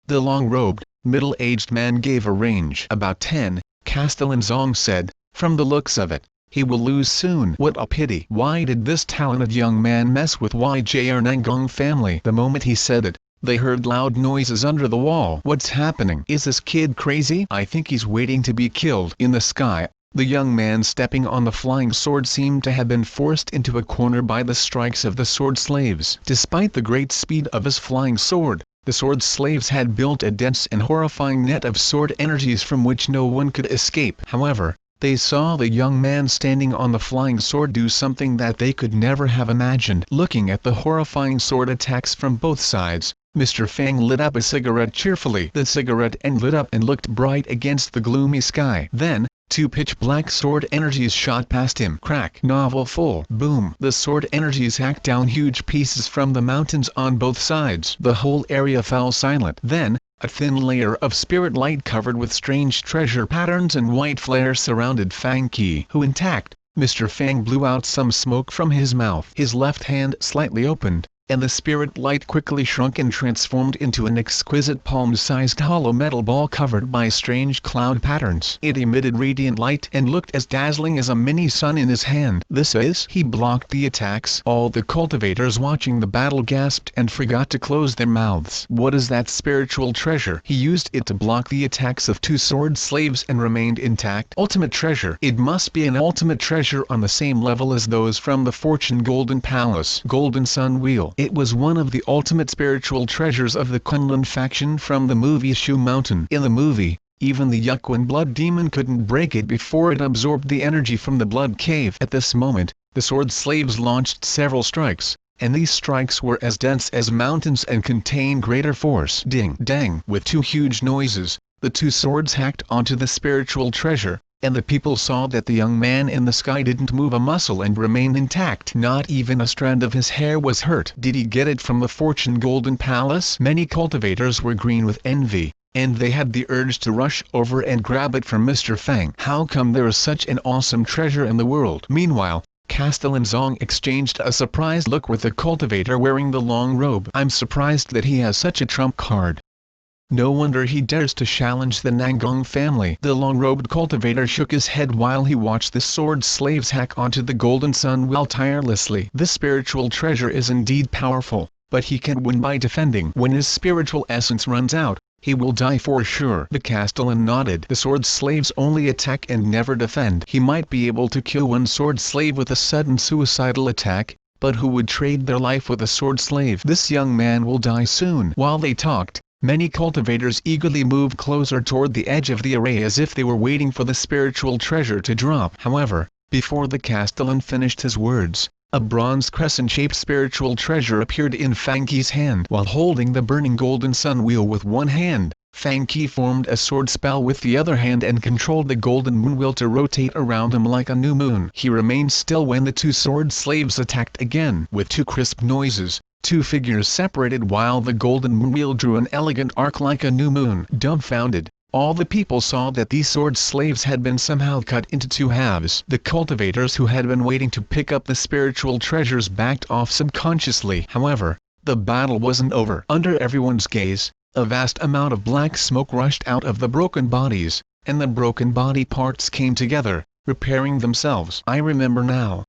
The long-robed, middle-aged man gave a range. About 10, Castellan Zong said, from the looks of it. He will lose soon. What a pity. Why did this talented young man mess with YJR Nangong family? The moment he said it, they heard loud noises under the wall. What's happening? Is this kid crazy? I think he's waiting to be killed. In the sky, the young man stepping on the flying sword seemed to have been forced into a corner by the strikes of the sword slaves. Despite the great speed of his flying sword, the sword slaves had built a dense and horrifying net of sword energies from which no one could escape. However, they saw the young man standing on the flying sword do something that they could never have imagined. Looking at the horrifying sword attacks from both sides, Mr. Fang lit up a cigarette cheerfully. The cigarette end lit up and looked bright against the gloomy sky. Then, two pitch-black sword energies shot past him. Crack. Novel full. Boom. The sword energies hacked down huge pieces from the mountains on both sides. The whole area fell silent. Then, a thin layer of spirit light covered with strange treasure patterns and white flares surrounded Fang Qi. Who intact, Mr. Fang blew out some smoke from his mouth. His left hand slightly opened, and the spirit light quickly shrunk and transformed into an exquisite palm-sized hollow metal ball covered by strange cloud patterns. It emitted radiant light and looked as dazzling as a mini-sun in his hand. This is... He blocked the attacks. All the cultivators watching the battle gasped and forgot to close their mouths. What is that spiritual treasure? He used it to block the attacks of two sword slaves and remained intact. Ultimate treasure. It must be an ultimate treasure on the same level as those from the Fortune Golden Palace. Golden Sun Wheel. It was one of the ultimate spiritual treasures of the Kunlun faction from the movie Shu Mountain. In the movie, even the Yuquan blood demon couldn't break it before it absorbed the energy from the blood cave. At this moment, the sword slaves launched several strikes, and these strikes were as dense as mountains and contained greater force. Ding dang. With two huge noises, the two swords hacked onto the spiritual treasure, and the people saw that the young man in the sky didn't move a muscle and remained intact. Not even a strand of his hair was hurt. Did he get it from the Fortune Golden Palace? Many cultivators were green with envy, and they had the urge to rush over and grab it from Mr. Fang. How come there is such an awesome treasure in the world? Meanwhile, Castellan Zong exchanged a surprised look with the cultivator wearing the long robe. I'm surprised that he has such a trump card. No wonder he dares to challenge the Nangong family. The long-robed cultivator shook his head while he watched the sword slaves hack onto the golden sun well tirelessly. This spiritual treasure is indeed powerful, but he can win by defending. When his spiritual essence runs out, he will die for sure. The Castellan nodded. The sword slaves only attack and never defend. He might be able to kill one sword slave with a sudden suicidal attack, but who would trade their life with a sword slave? This young man will die soon. While they talked, many cultivators eagerly moved closer toward the edge of the array as if they were waiting for the spiritual treasure to drop. However, before the Castellan finished his words, a bronze crescent-shaped spiritual treasure appeared in Fang Qi's hand. While holding the burning golden sun wheel with one hand, Fang Qi formed a sword spell with the other hand and controlled the golden moon wheel to rotate around him like a new moon. He remained still when the two sword slaves attacked again. With two crisp noises, two figures separated while the golden moon wheel drew an elegant arc like a new moon. Dumbfounded, all the people saw that these sword slaves had been somehow cut into two halves. The cultivators who had been waiting to pick up the spiritual treasures backed off subconsciously. However, the battle wasn't over. Under everyone's gaze, a vast amount of black smoke rushed out of the broken bodies, and the broken body parts came together, repairing themselves. I remember now.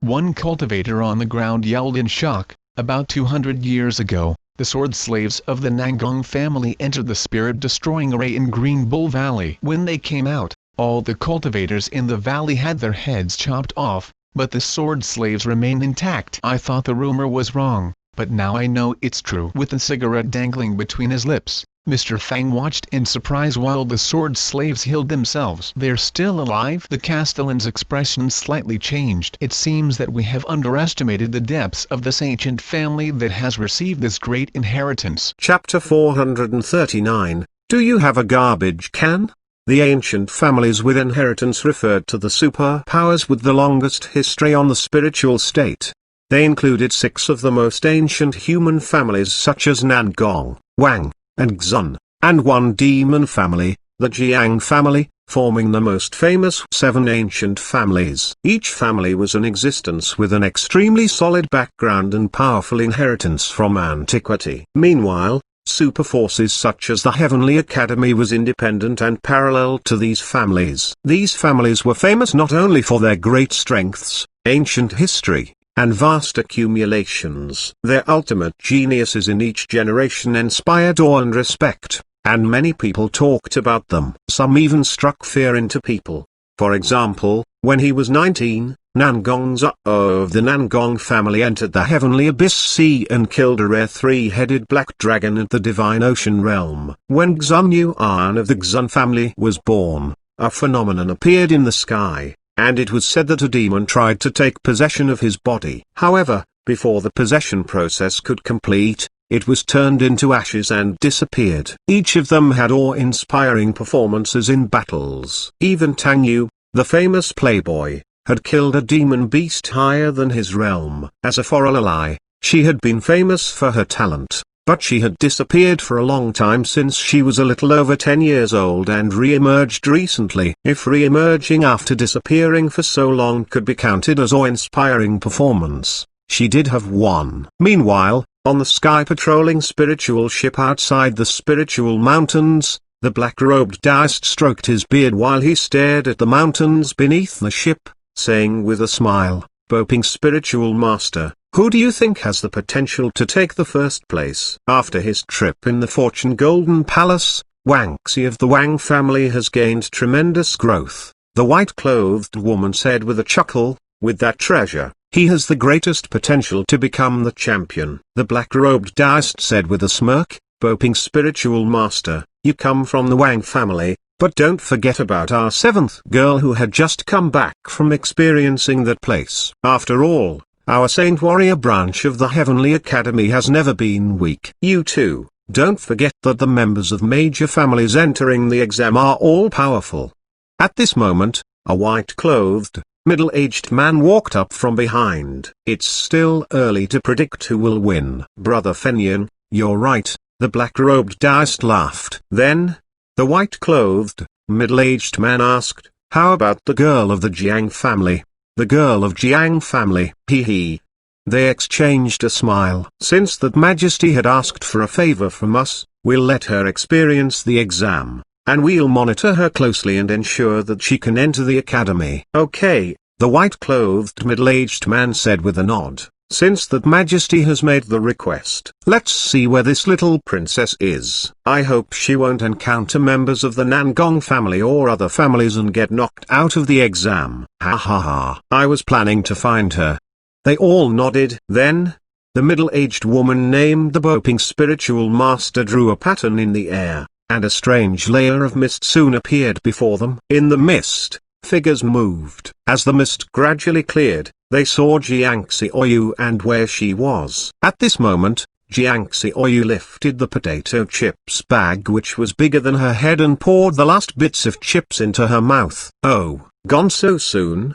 One cultivator on the ground yelled in shock. About 200 years ago, the sword slaves of the Nangong family entered the spirit-destroying array in Green Bull Valley. When they came out, all the cultivators in the valley had their heads chopped off, but the sword slaves remained intact. I thought the rumor was wrong, but now I know it's true. With the cigarette dangling between his lips, Mr. Fang watched in surprise while the sword slaves healed themselves. They're still alive? The Castellan's expression slightly changed. It seems that we have underestimated the depths of this ancient family that has received this great inheritance. Chapter 439, Do you have a garbage can? The ancient families with inheritance referred to the superpowers with the longest history on the spiritual state. They included 6 of the most ancient human families such as Nangong, Wang, and Xun, and one demon family, the Jiang family, forming the most famous 7 ancient families. Each family was in existence with an extremely solid background and powerful inheritance from antiquity. Meanwhile, super forces such as the Heavenly Academy was independent and parallel to these families. These families were famous not only for their great strengths, ancient history, and vast accumulations. Their ultimate geniuses in each generation inspired awe and respect, and many people talked about them. Some even struck fear into people. For example, when he was 19, Nangong Zhou of the Nangong family entered the Heavenly Abyss Sea and killed a rare 3-headed black dragon at the Divine Ocean realm. When Xuanhuan of the Xun family was born, a phenomenon appeared in the sky, and it was said that a demon tried to take possession of his body. However, before the possession process could complete, it was turned into ashes and disappeared. Each of them had awe-inspiring performances in battles. Even Tang Yu, the famous playboy, had killed a demon beast higher than his realm. As a Forelai, she had been famous for her talent, but she had disappeared for a long time since she was a little over 10 years old and re-emerged recently. If re-emerging after disappearing for so long could be counted as awe-inspiring performance, she did have one. Meanwhile, on the sky-patrolling spiritual ship outside the spiritual mountains, the black-robed Taoist stroked his beard while he stared at the mountains beneath the ship, saying with a smile, "Boping spiritual master, who do you think has the potential to take the first place?" After his trip in the Fortune Golden Palace, Wang Xi of the Wang family has gained tremendous growth, the white-clothed woman said with a chuckle. With that treasure, he has the greatest potential to become the champion. The black-robed Taoist said with a smirk, "Boping spiritual master, you come from the Wang family, but don't forget about our 7th girl who had just come back from experiencing that place. After all, our Saint Warrior branch of the Heavenly Academy has never been weak. You too, don't forget that the members of major families entering the exam are all powerful." At this moment, a white-clothed, middle-aged man walked up from behind. "It's still early to predict who will win." "Brother Fenyan, you're right, The black-robed Taoist laughed. Then, the white-clothed, middle-aged man asked, "How about the girl of the Jiang family?" "The girl of Jiang family, he." They exchanged a smile. "Since that Majesty had asked for a favor from us, we'll let her experience the exam, and we'll monitor her closely and ensure that she can enter the academy." "Okay," the white-clothed middle-aged man said with a nod. "Since that Majesty has made the request, let's see where this little princess is. I hope she won't encounter members of the Nangong family or other families and get knocked out of the exam." "Ha ha ha. I was planning to find her." They all nodded. Then, the middle-aged woman named the Boping spiritual master drew a pattern in the air, and a strange layer of mist soon appeared before them. In the mist, figures moved. As the mist gradually cleared, they saw Jiangxi Oyu and where she was. At this moment, Jiangxi Oyu lifted the potato chips bag which was bigger than her head and poured the last bits of chips into her mouth. "Oh, gone so soon?"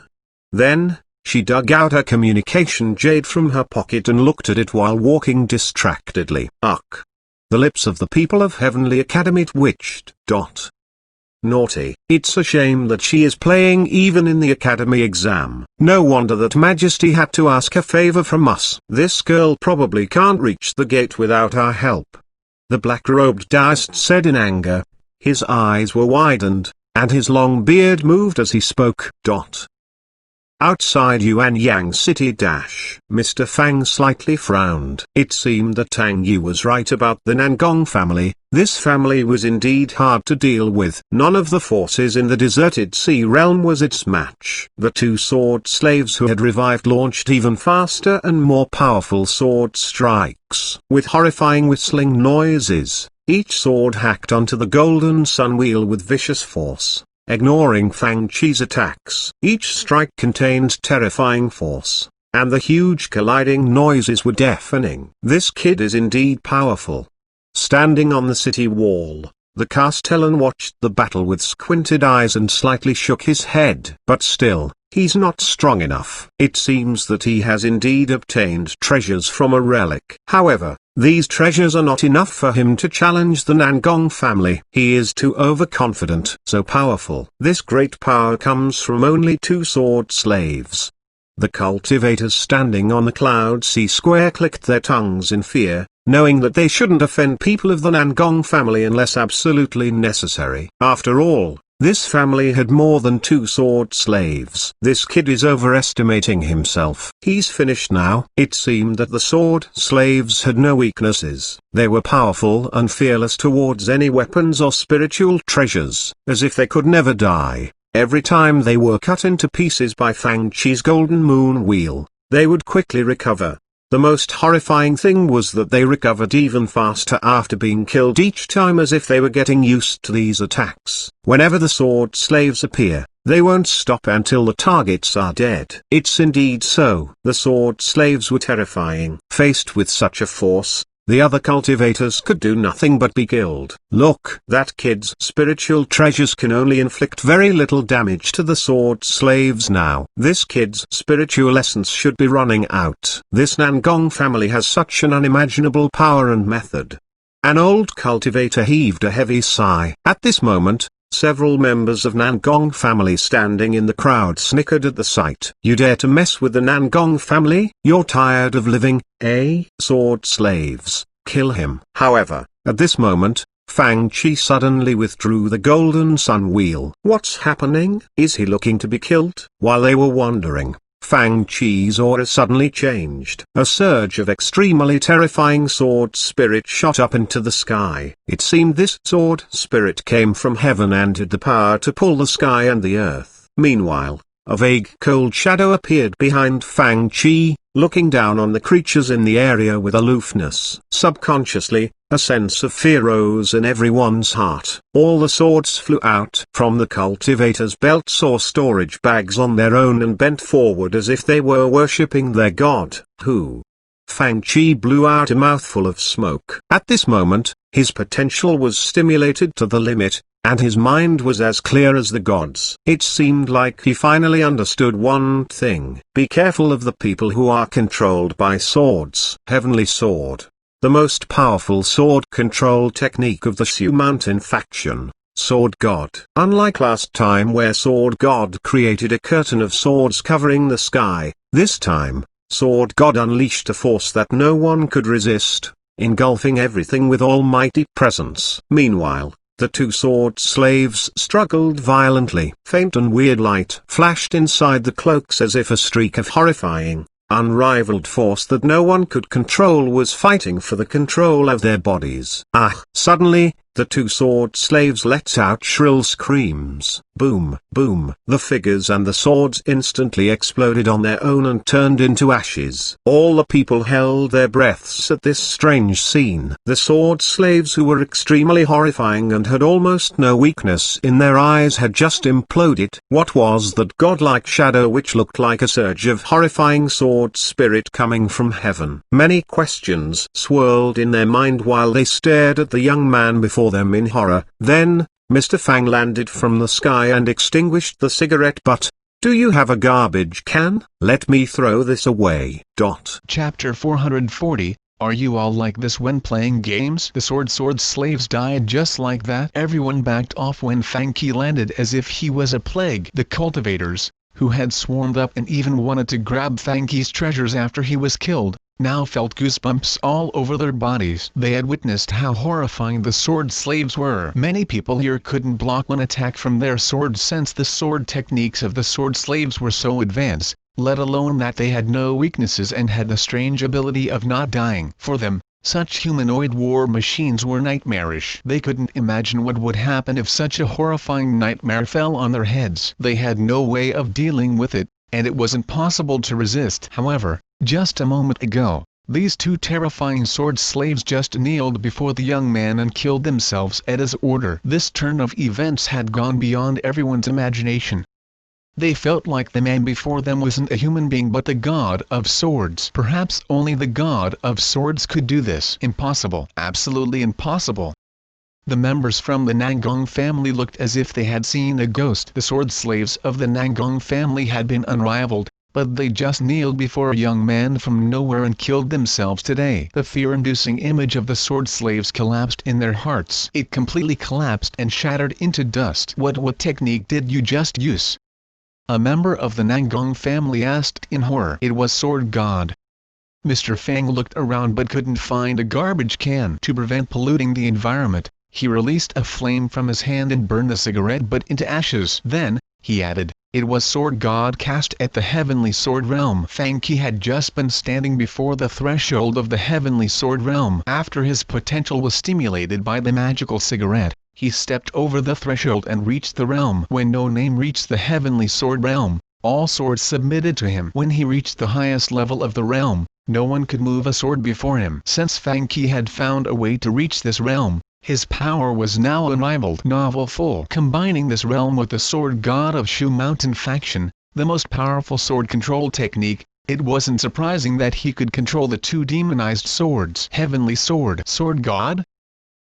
Then, she dug out her communication jade from her pocket and looked at it while walking distractedly. Ugh! The lips of the people of Heavenly Academy twitched. Naughty. It's a shame that she is playing even in the academy exam. No wonder that Majesty had to ask a favor from us. This girl probably can't reach the gate without our help. The black-robed Taoist said in anger. His eyes were widened, and his long beard moved as he spoke. Outside Yuanyang City. Mr. Fang slightly frowned. It seemed that Tang Yu was right about the Nangong family. This family was indeed hard to deal with. None of the forces in the deserted sea realm was its match. The two sword slaves who had revived launched even faster and more powerful sword strikes. With horrifying whistling noises, each sword hacked onto the golden sun wheel with vicious force, ignoring Fang Chi's attacks. Each strike contained terrifying force, and the huge colliding noises were deafening. This kid is indeed powerful. Standing on the city wall, the Castellan watched the battle with squinted eyes and slightly shook his head. But still, he's not strong enough. It seems that he has indeed obtained treasures from a relic. However, these treasures are not enough for him to challenge the Nangong family. He is too overconfident. So powerful. This great power comes from only two sword slaves. The cultivators standing on the cloud sea square clicked their tongues in fear, knowing that they shouldn't offend people of the Nangong family unless absolutely necessary. After all, this family had more than two sword slaves. This kid is overestimating himself. He's finished now. It seemed that the sword slaves had no weaknesses. They were powerful and fearless towards any weapons or spiritual treasures, as if they could never die. Every time they were cut into pieces by Fang Chi's golden moon wheel, they would quickly recover. The most horrifying thing was that they recovered even faster after being killed each time, as if they were getting used to these attacks. Whenever the sword slaves appear, they won't stop until the targets are dead. It's indeed so. The sword slaves were terrifying. Faced with such a force, the other cultivators could do nothing but be killed. Look, that kid's spiritual treasures can only inflict very little damage to the sword slaves now. This kid's spiritual essence should be running out. This Nangong family has such an unimaginable power and method. An old cultivator heaved a heavy sigh. At this moment, several members of Nangong family standing in the crowd snickered at the sight. You dare to mess with the Nangong family? You're tired of living, eh? Sword slaves, kill him. However, at this moment, Fang Chi suddenly withdrew the golden sun wheel. What's happening? Is he looking to be killed? While they were wondering, Fang Chi's aura suddenly changed. A surge of extremely terrifying sword spirit shot up into the sky. It seemed this sword spirit came from heaven and had the power to pull the sky and the earth. Meanwhile, a vague cold shadow appeared behind Fang Chi, looking down on the creatures in the area with aloofness. Subconsciously, a sense of fear rose in everyone's heart. All the swords flew out from the cultivators' belts or storage bags on their own and bent forward as if they were worshipping their god. Who? Fang Chi blew out a mouthful of smoke. At this moment, his potential was stimulated to the limit, and his mind was as clear as the gods. It seemed like he finally understood one thing. Be careful of the people who are controlled by swords. Heavenly sword. the most powerful sword control technique of the Xuanhuan faction, Sword God. Unlike last time where Sword God created a curtain of swords covering the sky, this time, Sword God unleashed a force that no one could resist, engulfing everything with almighty presence. Meanwhile, the two sword slaves struggled violently. Faint and weird light flashed inside the cloaks as if a streak of horrifying, unrivaled force that no one could control was fighting for the control of their bodies. Suddenly, the two sword slaves let out shrill screams. Boom, boom. The figures and the swords instantly exploded on their own and turned into ashes. All the people held their breaths at this strange scene. The sword slaves, who were extremely horrifying and had almost no weakness in their eyes, had just imploded. What was that godlike shadow which looked like a surge of horrifying sword spirit coming from heaven? Many questions swirled in their mind while they stared at the young man before them in horror. Then, Mr. Fang landed from the sky and extinguished the cigarette butt. "Do you have a garbage can? Let me throw this away." Chapter 440, Are you all like this when playing games? The sword slaves died just like that. Everyone backed off when Fang Qi landed as if he was a plague. The cultivators, who had swarmed up and even wanted to grab Fang Qi's treasures after he was killed, now felt goosebumps all over their bodies. They had witnessed how horrifying the sword slaves were. Many people here couldn't block one attack from their swords since the sword techniques of the sword slaves were so advanced, let alone that they had no weaknesses and had the strange ability of not dying. For them, such humanoid war machines were nightmarish. They couldn't imagine what would happen if such a horrifying nightmare fell on their heads. They had no way of dealing with it, and it was impossible to resist. However, just a moment ago, these two terrifying sword slaves just kneeled before the young man and killed themselves at his order. This turn of events had gone beyond everyone's imagination. They felt like the man before them wasn't a human being but the god of swords. Perhaps only the god of swords could do this. Impossible. Absolutely impossible. The members from the Nangong family looked as if they had seen a ghost. The sword slaves of the Nangong family had been unrivaled, but they just kneeled before a young man from nowhere and killed themselves today. The fear-inducing image of the sword slaves collapsed in their hearts. It completely collapsed and shattered into dust. What technique did you just use? A member of the Nangong family asked in horror. It was Sword God. Mr. Fang looked around but couldn't find a garbage can. To prevent polluting the environment, he released a flame from his hand and burned the cigarette butt into ashes. Then, he added, it was Sword God cast at the Heavenly Sword Realm. Fang Qi had just been standing before the threshold of the Heavenly Sword Realm. After his potential was stimulated by the magical cigarette, he stepped over the threshold and reached the realm. When No Name reached the Heavenly Sword Realm, all swords submitted to him. When he reached the highest level of the realm, no one could move a sword before him. Since Fang Qi had found a way to reach this realm, his power was now unrivaled. Novel. Combining this realm with the Sword God of Shu Mountain faction, the most powerful sword control technique, it wasn't surprising that he could control the two demonized swords. Heavenly Sword. Sword God?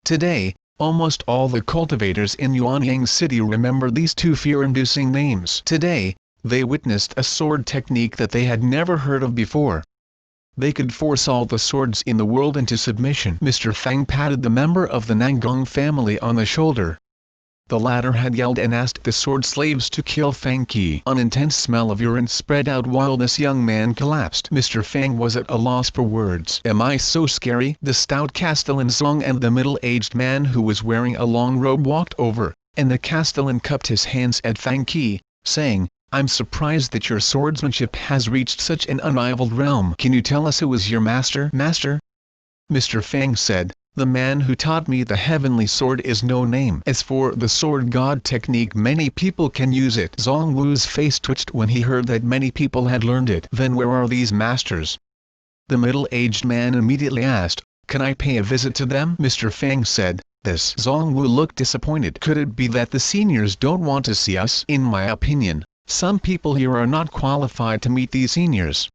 Today, almost all the cultivators in Yuanyang City remember these two fear-inducing names. Today, they witnessed a sword technique that they had never heard of before. They could force all the swords in the world into submission. Mr. Fang patted the member of the Nangong family on the shoulder. The latter had yelled and asked the sword slaves to kill Fang Qi. An intense smell of urine spread out while this young man collapsed. Mr. Fang was at a loss for words. Am I so scary? The stout Castellan Zong and the middle-aged man who was wearing a long robe walked over, and the Castellan cupped his hands at Fang Qi, saying, I'm surprised that your swordsmanship has reached such an unrivaled realm. Can you tell us who is your master? Master? Mr. Fang said, the man who taught me the heavenly sword is No Name. As for the sword god technique, many people can use it. Zong Wu's face twitched when he heard that many people had learned it. Then where are these masters? The middle-aged man immediately asked, can I pay a visit to them? Mr. Fang said, this. Zong Wu looked disappointed. Could it be that the seniors don't want to see us? In my opinion, some people here are not qualified to meet these seniors.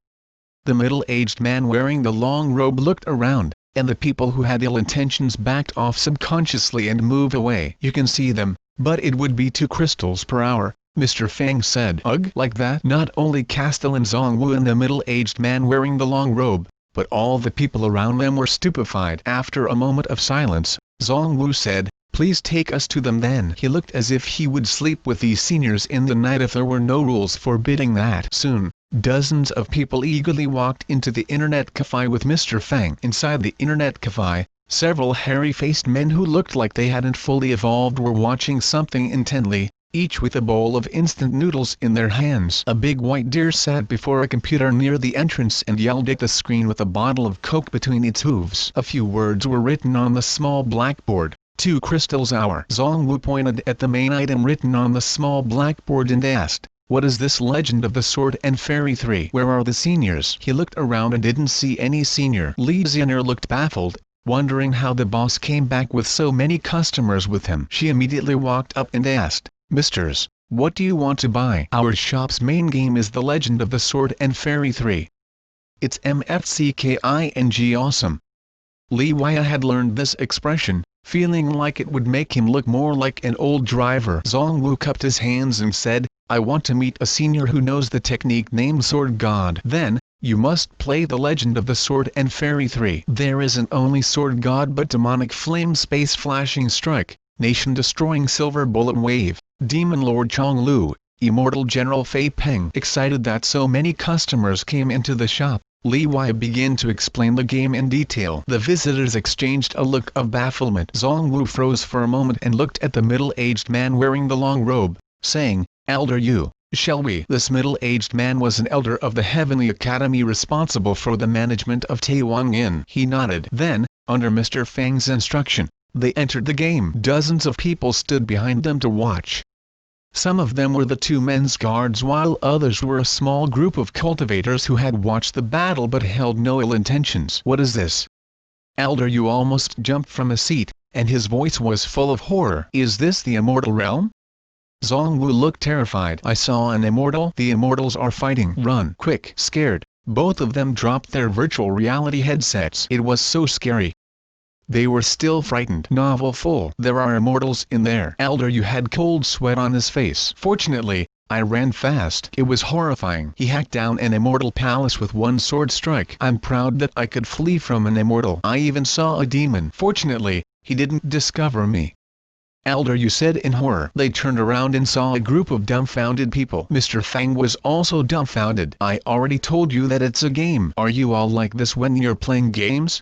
The middle-aged man wearing the long robe looked around, and the people who had ill intentions backed off subconsciously and moved away. You can see them, but it would be 2 crystals per hour, Mr. Fang said. Ugh, like that? Not only Castellan Zong Wu and the middle-aged man wearing the long robe, but all the people around them were stupefied. After a moment of silence, Zhongwu said, "Please take us to them then." He looked as if he would sleep with these seniors in the night if there were no rules forbidding that. Soon, dozens of people eagerly walked into the internet cafe with Mr. Fang. Inside the internet cafe, several hairy-faced men who looked like they hadn't fully evolved were watching something intently, each with a bowl of instant noodles in their hands. A big white deer sat before a computer near the entrance and yelled at the screen with a bottle of Coke between its hooves. A few words were written on the small blackboard. 2 crystals hour. Zhongwu pointed at the main item written on the small blackboard and asked, "What is this Legend of the Sword and Fairy 3? Where are the seniors?" He looked around and didn't see any senior. Li Xianer looked baffled, wondering how the boss came back with so many customers with him. She immediately walked up and asked, "Misters, what do you want to buy?" "Our shop's main game is the Legend of the Sword and Fairy 3. It's MFCKING awesome." Li Waya had learned this expression, feeling like it would make him look more like an old driver. Zhongwu cupped his hands and said, "I want to meet a senior who knows the technique named Sword God." "Then, you must play the Legend of the Sword and Fairy 3. There isn't only Sword God but demonic flame space flashing strike, nation-destroying silver bullet wave, Demon Lord Chong Lu, immortal General Fei Peng." Excited that so many customers came into the shop, Li Wai began to explain the game in detail. The visitors exchanged a look of bafflement. Zhongwu froze for a moment and looked at the middle-aged man wearing the long robe, saying, "Elder Yu, shall we?" This middle-aged man was an elder of the Heavenly Academy responsible for the management of Taiwan. He nodded. Then, under Mr. Fang's instruction, they entered the game. Dozens of people stood behind them to watch. Some of them were the 2 men's guards while others were a small group of cultivators who had watched the battle but held no ill intentions. "What is this?" Elder Yu almost jumped from a seat, and his voice was full of horror. "Is this the immortal realm?" Zhongwu looked terrified. "I saw an immortal." "The immortals are fighting. Run quick!" Scared, both of them dropped their virtual reality headsets. It was so scary. They were still frightened. Novel full. "There are immortals in there." Elder Yu had cold sweat on his face. "Fortunately, I ran fast." It was horrifying. He hacked down an immortal palace with one sword strike. "I'm proud that I could flee from an immortal. I even saw a demon. Fortunately, he didn't discover me." Elder Yu said in horror. They turned around and saw a group of dumbfounded people. Mr. Fang was also dumbfounded. "I already told you that it's a game. Are you all like this when you're playing games?"